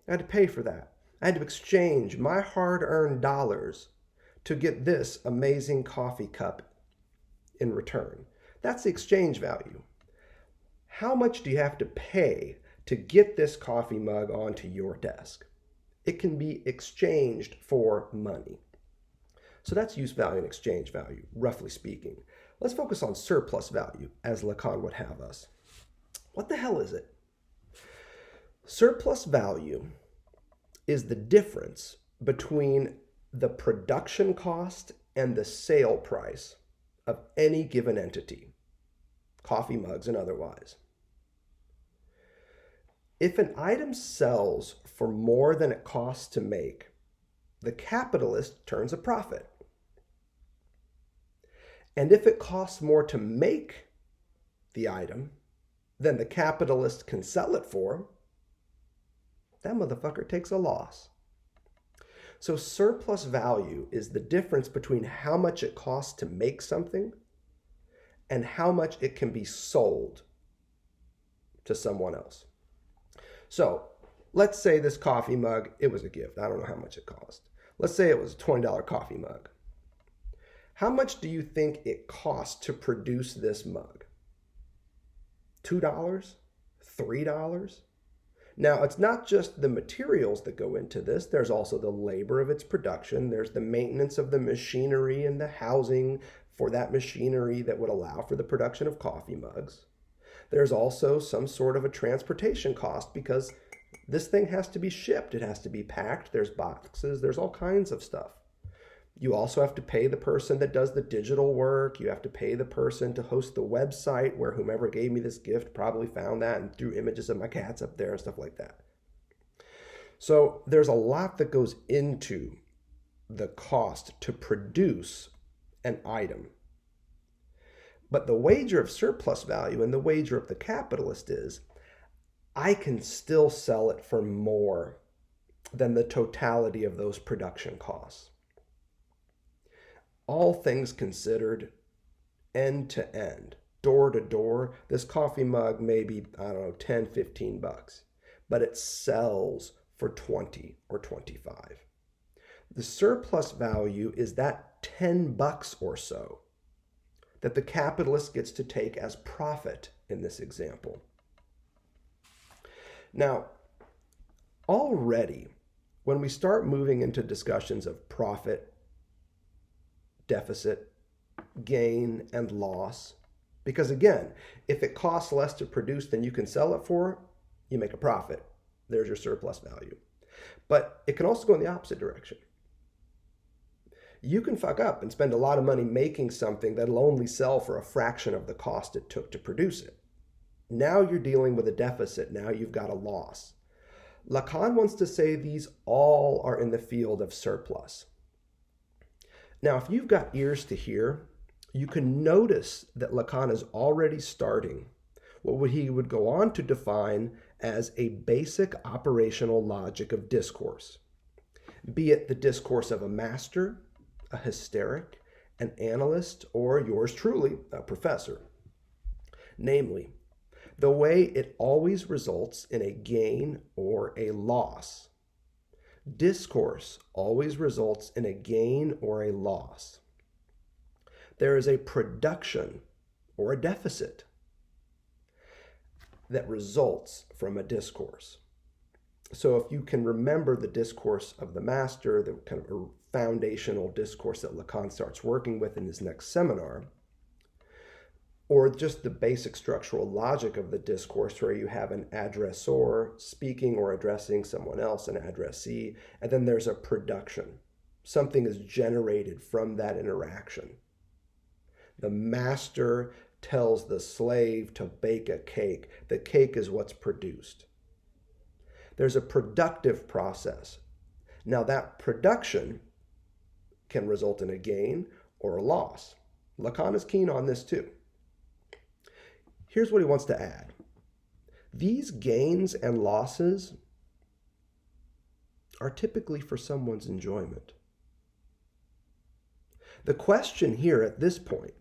I had to pay for that. I had to exchange my hard-earned dollars to get this amazing coffee cup in return. That's the exchange value. How much do you have to pay to get this coffee mug onto your desk? It can be exchanged for money. So that's use value and exchange value, roughly speaking. Let's focus on surplus value, as Lacan would have us. What the hell is it? Surplus value is the difference between the production cost and the sale price of any given entity, coffee mugs and otherwise. If an item sells for more than it costs to make, the capitalist turns a profit. And if it costs more to make the item than the capitalist can sell it for, that motherfucker takes a loss. So surplus value is the difference between how much it costs to make something and how much it can be sold to someone else. So let's say this coffee mug, it was a gift. I don't know how much it cost. Let's say it was a $20 coffee mug. How much do you think it cost to produce this mug? $2? $3? Now, it's not just the materials that go into this. There's also the labor of its production. There's the maintenance of the machinery and the housing for that machinery that would allow for the production of coffee mugs. There's also some sort of a transportation cost because this thing has to be shipped. It has to be packed. There's boxes. There's all kinds of stuff. You also have to pay the person that does the digital work. You have to pay the person to host the website where whomever gave me this gift probably found that and threw images of my cats up there and stuff like that. So there's a lot that goes into the cost to produce an item. But the wager of surplus value and the wager of the capitalist is, I can still sell it for more than the totality of those production costs. All things considered, end to end, door to door, this coffee mug may be, I don't know, 10, 15 bucks, but it sells for 20 or 25. The surplus value is that 10 bucks or so that the capitalist gets to take as profit in this example. Now, already, when we start moving into discussions of profit, deficit, gain, and loss, because again, if it costs less to produce than you can sell it for, you make a profit. There's your surplus value. But it can also go in the opposite direction. You can fuck up and spend a lot of money making something that'll only sell for a fraction of the cost it took to produce it. Now you're dealing with a deficit. Now you've got a loss. Lacan wants to say these all are in the field of surplus. Now, if you've got ears to hear, you can notice that Lacan is already starting what he would go on to define as a basic operational logic of discourse, be it the discourse of a master, a hysteric, an analyst, or yours truly, a professor. Namely, the way it always results in a gain or a loss. Discourse always results in a gain or a loss. There is a production or a deficit that results from a discourse. So if you can remember the discourse of the master, the kind of foundational discourse that Lacan starts working with in his next seminar, or just the basic structural logic of the discourse where you have an addressor speaking or addressing someone else, an addressee, and then there's a production. Something is generated from that interaction. The master tells the slave to bake a cake. The cake is what's produced. There's a productive process. Now that production can result in a gain or a loss. Lacan is keen on this too. Here's what he wants to add. These gains and losses are typically for someone's enjoyment. The question here at this point,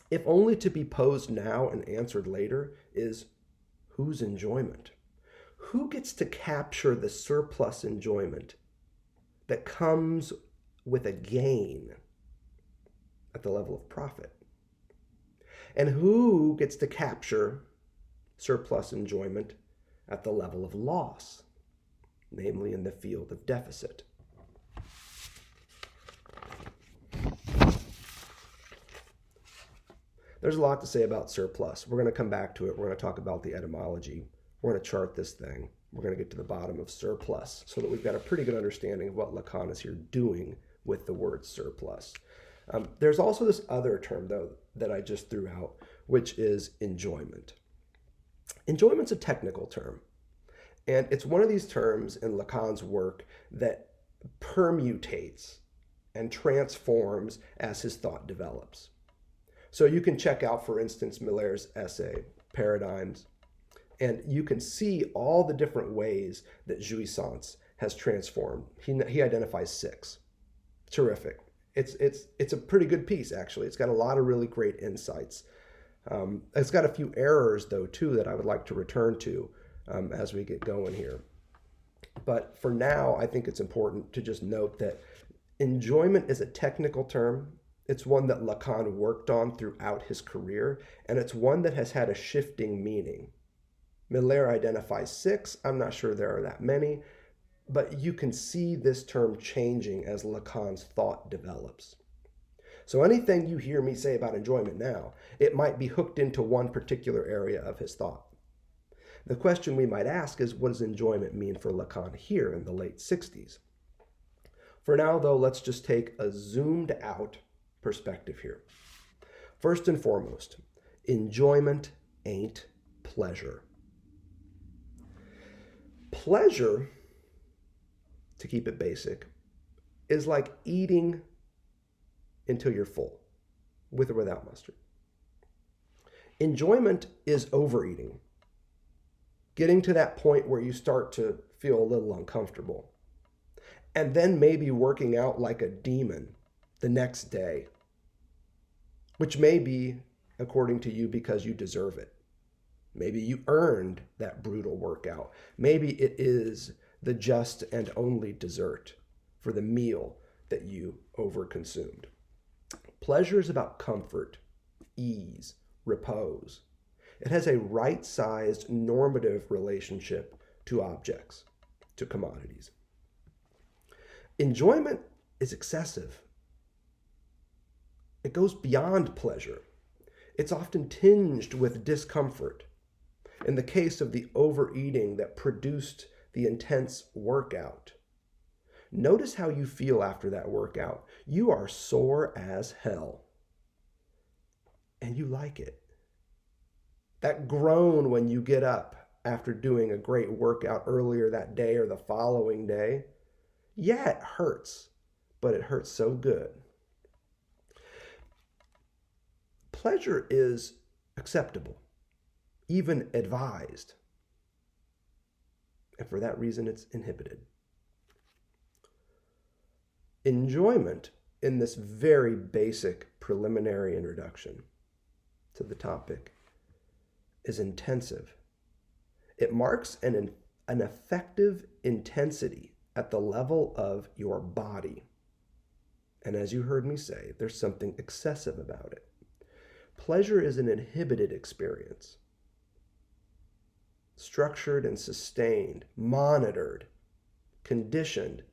if only to be posed now and answered later, is whose enjoyment? Who gets to capture the surplus enjoyment that comes with a gain at the level of profit? And who gets to capture surplus enjoyment at the level of loss, namely in the field of deficit? There's a lot to say about surplus. We're going to come back to it. We're going to talk about the etymology. We're going to chart this thing. We're going to get to the bottom of surplus so that we've got a pretty good understanding of what Lacan is here doing with the word surplus. There's also this other term, though, that I just threw out, which is enjoyment. Enjoyment's a technical term, and it's one of these terms in Lacan's work that permutates and transforms as his thought develops. So you can check out, for instance, Miller's essay, Paradigms, and you can see all the different ways that jouissance has transformed. He identifies 6. Terrific. It's a pretty good piece, actually. It's got a lot of really great insights. It's got a few errors, though, too, that I would like to return to as we get going here. But for now, I think it's important to just note that enjoyment is a technical term. It's one that Lacan worked on throughout his career, and it's one that has had a shifting meaning. Miller identifies 6. I'm not sure there are that many, but you can see this term changing as Lacan's thought develops. So anything you hear me say about enjoyment now, it might be hooked into one particular area of his thought. The question we might ask is, what does enjoyment mean for Lacan here in the late 60s? For now, though, let's just take a zoomed out perspective here. First and foremost, enjoyment ain't pleasure. Pleasure, to keep it basic, is like eating until you're full, with or without mustard. Enjoyment is overeating, getting to that point where you start to feel a little uncomfortable, and then maybe working out like a demon the next day, which may be, according to you, because you deserve it. Maybe you earned that brutal workout. Maybe it is the just and only dessert for the meal that you overconsumed. Pleasure is about comfort, ease, repose. It has a right-sized normative relationship to objects, to commodities. Enjoyment is excessive. It goes beyond pleasure. It's often tinged with discomfort. In the case of the overeating that produced the intense workout, notice how you feel after that workout. You are sore as hell. And you like it. That groan when you get up after doing a great workout earlier that day or the following day, yeah, it hurts, but it hurts so good. Pleasure is acceptable, even advised. And for that reason, it's inhibited. Enjoyment, in this very basic preliminary introduction to the topic, is intensive. It marks an effective intensity at the level of your body. And as you heard me say, there's something excessive about it. Pleasure is an inhibited experience, structured and sustained, monitored, conditioned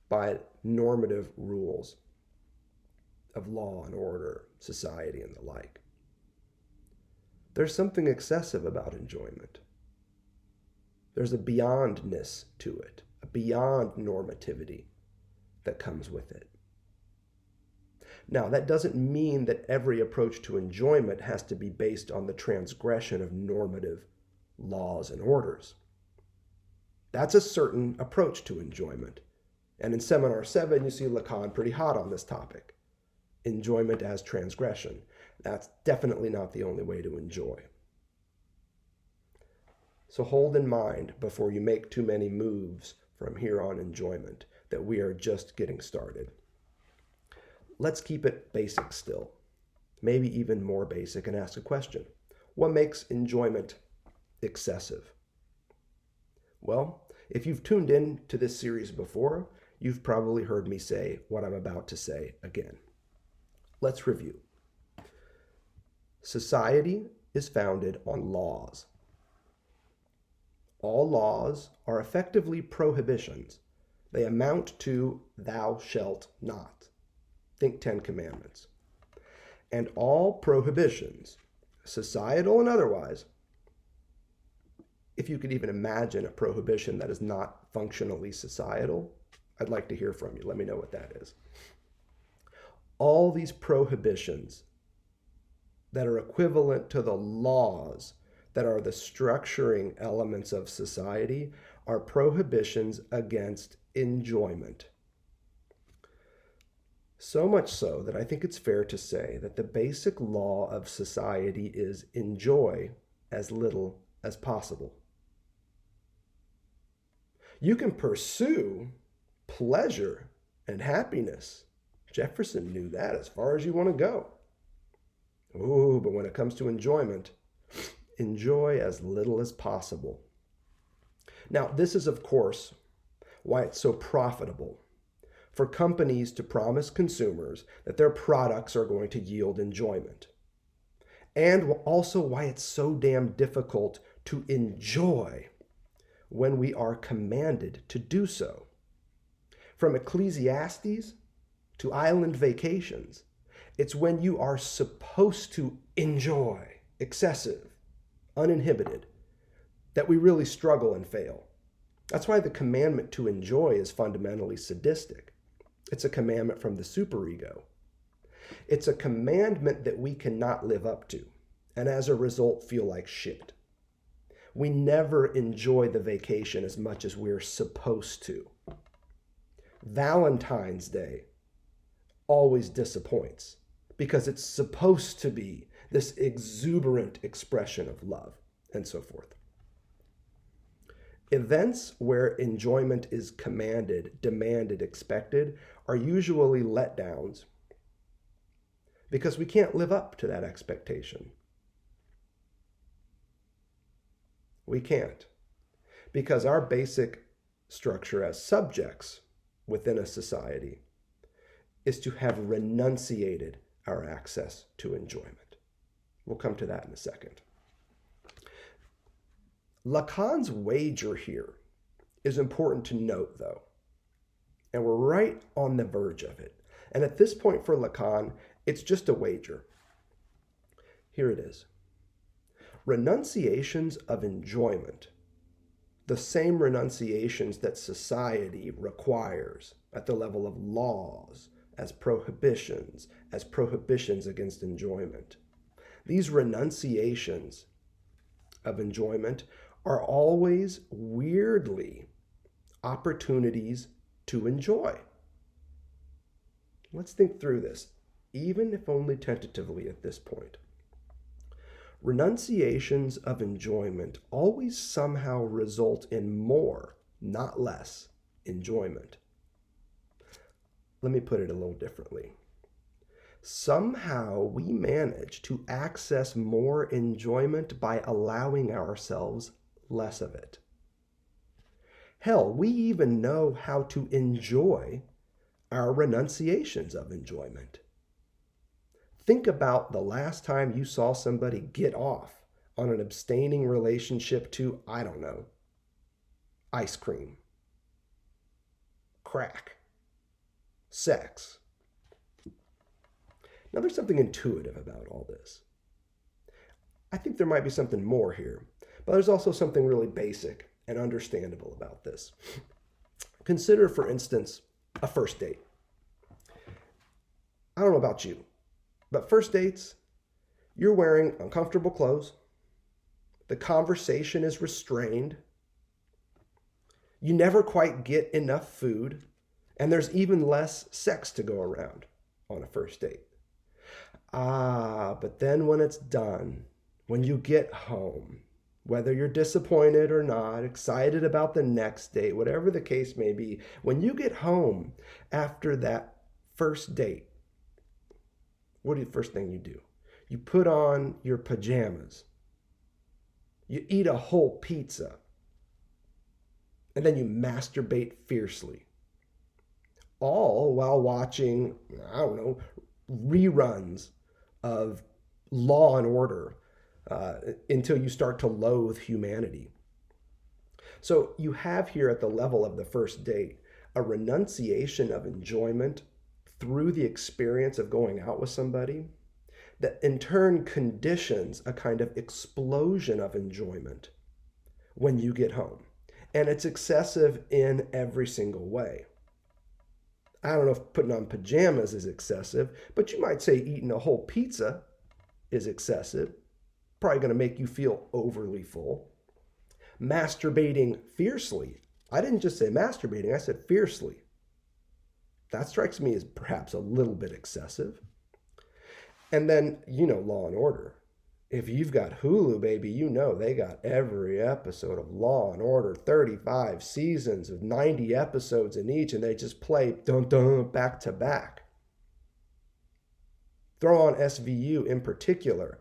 by normative rules of law and order, society, and the like. There's something excessive about enjoyment. There's a beyondness to it, a beyond normativity that comes with it. Now, that doesn't mean that every approach to enjoyment has to be based on the transgression of normative laws and orders. That's a certain approach to enjoyment. And in Seminar 7, you see Lacan pretty hot on this topic. Enjoyment as transgression. That's definitely not the only way to enjoy. So hold in mind, before you make too many moves from here on enjoyment, that we are just getting started. Let's keep it basic still, maybe even more basic, and ask a question. What makes enjoyment excessive? Well, if you've tuned in to this series before, you've probably heard me say what I'm about to say again. Let's review. Society is founded on laws. All laws are effectively prohibitions. They amount to thou shalt not. Think 10 Commandments. And all prohibitions, societal and otherwise, if you could even imagine a prohibition that is not functionally societal, I'd like to hear from you. Let me know what that is. All these prohibitions that are equivalent to the laws that are the structuring elements of society are prohibitions against enjoyment. So much so that I think it's fair to say that the basic law of society is enjoy as little as possible. You can pursue pleasure and happiness. Jefferson knew that as far as you want to go. Ooh, but when it comes to enjoyment, enjoy as little as possible. Now, this is, of course, why it's so profitable for companies to promise consumers that their products are going to yield enjoyment. And also why it's so damn difficult to enjoy when we are commanded to do so. From Ecclesiastes to island vacations, it's when you are supposed to enjoy, excessive, uninhibited, that we really struggle and fail. That's why the commandment to enjoy is fundamentally sadistic. It's a commandment from the superego. It's a commandment that we cannot live up to, and as a result feel like shit. We never enjoy the vacation as much as we're supposed to. Valentine's Day always disappoints because it's supposed to be this exuberant expression of love, and so forth. Events where enjoyment is commanded, demanded, expected are usually letdowns because we can't live up to that expectation. We can't, because our basic structure as subjects within a society is to have renunciated our access to enjoyment. We'll come to that in a second. Lacan's wager here is important to note, though, and we're right on the verge of it. And at this point for Lacan, it's just a wager. Here it is. Renunciations of enjoyment, the same renunciations that society requires at the level of laws, as prohibitions against enjoyment. These renunciations of enjoyment are always weirdly opportunities to enjoy. Let's think through this, even if only tentatively at this point. Renunciations of enjoyment always somehow result in more, not less, enjoyment. Let me put it a little differently. Somehow we manage to access more enjoyment by allowing ourselves less of it. Hell, we even know how to enjoy our renunciations of enjoyment. Think about the last time you saw somebody get off on an abstaining relationship to, I don't know, ice cream, crack, sex. Now, there's something intuitive about all this. I think there might be something more here, but there's also something really basic and understandable about this. Consider, for instance, a first date. I don't know about you, but first dates, you're wearing uncomfortable clothes. The conversation is restrained. You never quite get enough food, and there's even less sex to go around on a first date. But then when it's done, when you get home, whether you're disappointed or not, excited about the next date, whatever the case may be, when you get home after that first date, what is the first thing you do? You put on your pajamas. You eat a whole pizza. And then you masturbate fiercely. All while watching, I don't know, reruns of Law and Order until you start to loathe humanity. So you have here at the level of the first date a renunciation of enjoyment through the experience of going out with somebody that in turn conditions a kind of explosion of enjoyment when you get home. And it's excessive in every single way. I don't know if putting on pajamas is excessive, but you might say eating a whole pizza is excessive. Probably going to make you feel overly full. Masturbating fiercely. I didn't just say masturbating, I said fiercely. That strikes me as perhaps a little bit excessive. And then, Law and Order. If you've got Hulu, baby, they got every episode of Law and Order, 35 seasons of 90 episodes in each, and they just play dun-dun back to back. Throw on SVU in particular,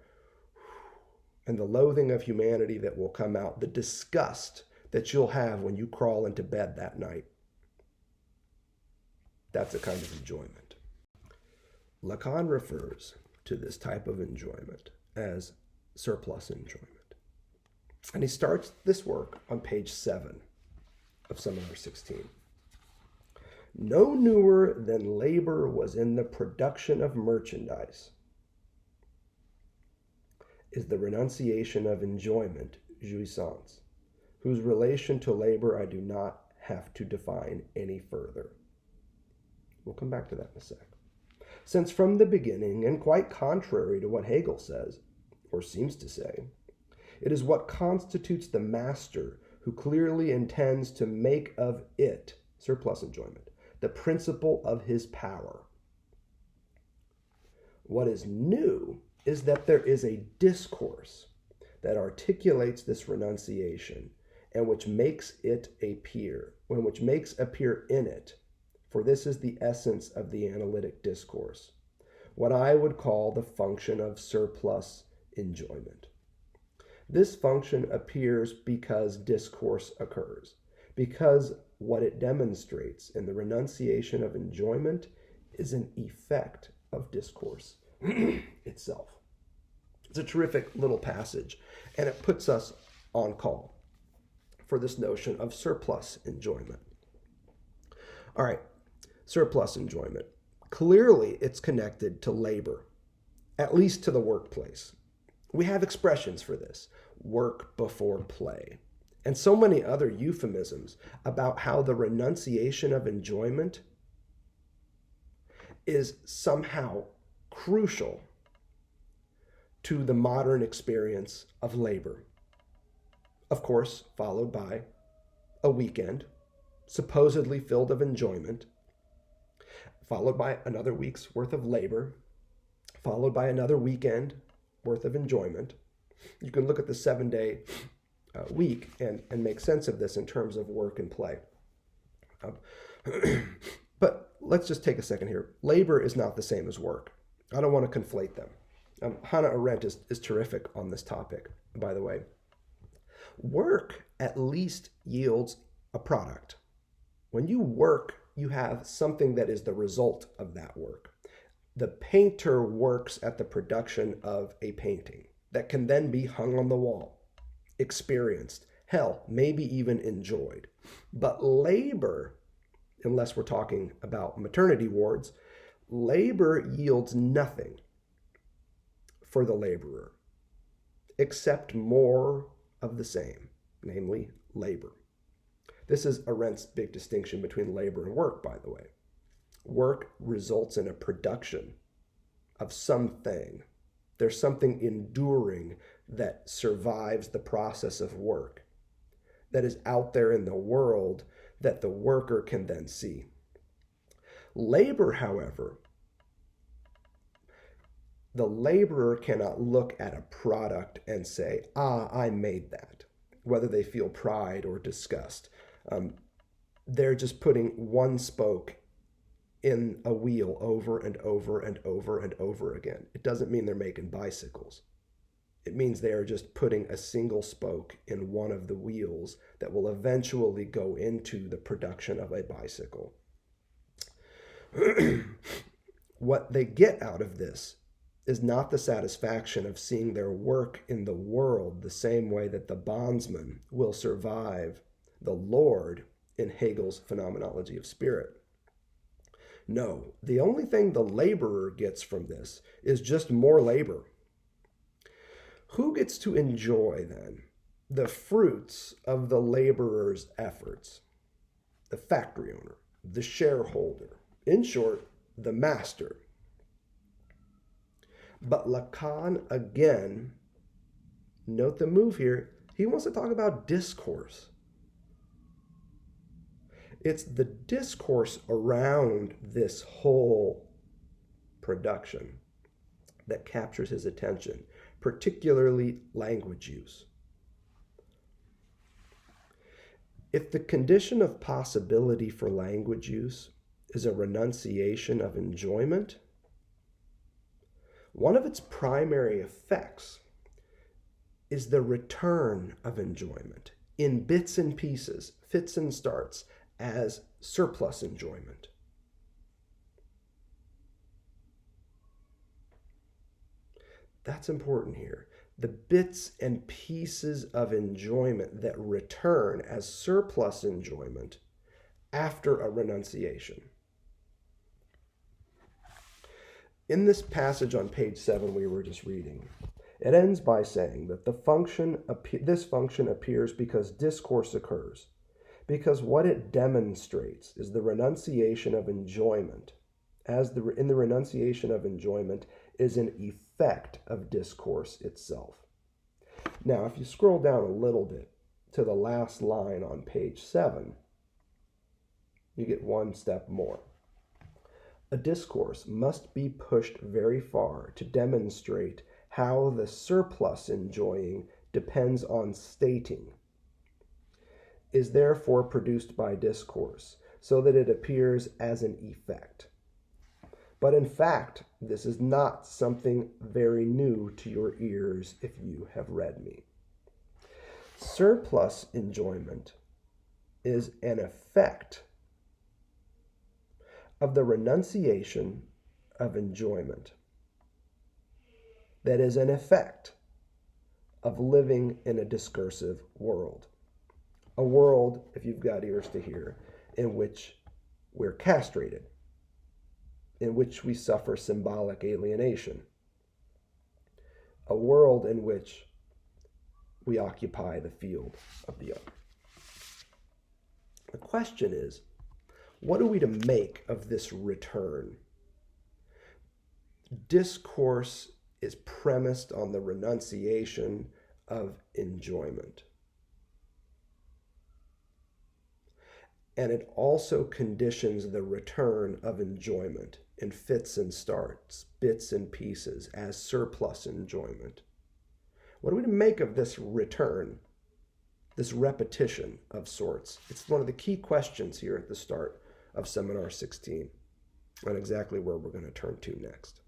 and the loathing of humanity that will come out, the disgust that you'll have when you crawl into bed that night. That's a kind of enjoyment. Lacan refers to this type of enjoyment as surplus enjoyment. And he starts this work on page 7 of Seminar 16. No newer than labor was in the production of merchandise is the renunciation of enjoyment, jouissance, whose relation to labor I do not have to define any further. We'll come back to that in a sec. Since from the beginning, and quite contrary to what Hegel says, or seems to say, it is what constitutes the master who clearly intends to make of it, surplus enjoyment, the principle of his power. What is new is that there is a discourse that articulates this renunciation and which makes it appear, which makes appear in it, for this is the essence of the analytic discourse, what I would call the function of surplus enjoyment. This function appears because discourse occurs, because what it demonstrates in the renunciation of enjoyment is an effect of discourse itself. It's a terrific little passage, and it puts us on call for this notion of surplus enjoyment. All right, surplus enjoyment. Clearly, it's connected to labor, at least to the workplace. We have expressions for this, work before play, and so many other euphemisms about how the renunciation of enjoyment is somehow crucial to the modern experience of labor. Of course, followed by a weekend, supposedly filled of enjoyment, followed by another week's worth of labor, followed by another weekend worth of enjoyment. You can look at the 7-day week and make sense of this in terms of work and play. But let's just take a second here. Labor is not the same as work. I don't want to conflate them. Hannah Arendt is terrific on this topic, by the way. Work at least yields a product. When you work, you have something that is the result of that work. The painter works at the production of a painting that can then be hung on the wall, experienced, hell, maybe even enjoyed. But labor, unless we're talking about maternity wards, labor yields nothing for the laborer except more of the same, namely labor. This is Arendt's big distinction between labor and work, by the way. Work results in a production of something. There's something enduring that survives the process of work, that is out there in the world that the worker can then see. Labor, however, the laborer cannot look at a product and say, I made that, whether they feel pride or disgust. They're just putting one spoke in a wheel over and over and over and over again. It doesn't mean they're making bicycles. It means they are just putting a single spoke in one of the wheels that will eventually go into the production of a bicycle. What they get out of this is not the satisfaction of seeing their work in the world the same way that the bondsman will survive the Lord in Hegel's phenomenology of spirit. No, the only thing the laborer gets from this is just more labor. Who gets to enjoy, then, the fruits of the laborer's efforts? The factory owner, the shareholder, in short, the master. But Lacan, again, note the move here, he wants to talk about discourse. It's the discourse around this whole production that captures his attention, particularly language use. If the condition of possibility for language use is a renunciation of enjoyment, one of its primary effects is the return of enjoyment in bits and pieces, fits and starts, as surplus enjoyment. That's important here. The bits and pieces of enjoyment that return as surplus enjoyment after a renunciation. In this passage on page 7 we were just reading, it ends by saying that this function appears because discourse occurs, because what it demonstrates is the renunciation of enjoyment, in the renunciation of enjoyment is an effect of discourse itself. Now, if you scroll down a little bit to the last line on page 7, you get one step more. A discourse must be pushed very far to demonstrate how the surplus enjoying depends on stating, is therefore produced by discourse, so that it appears as an effect. But in fact, this is not something very new to your ears if you have read me. Surplus enjoyment is an effect of the renunciation of enjoyment. That is an effect of living in a discursive world. A world, if you've got ears to hear, in which we're castrated, in which we suffer symbolic alienation. A world in which we occupy the field of the other. The question is, what are we to make of this return? Discourse is premised on the renunciation of enjoyment. And it also conditions the return of enjoyment in fits and starts, bits and pieces, as surplus enjoyment. What are we to make of this return, this repetition of sorts? It's one of the key questions here at the start of Seminar 16, and exactly where we're going to turn to next.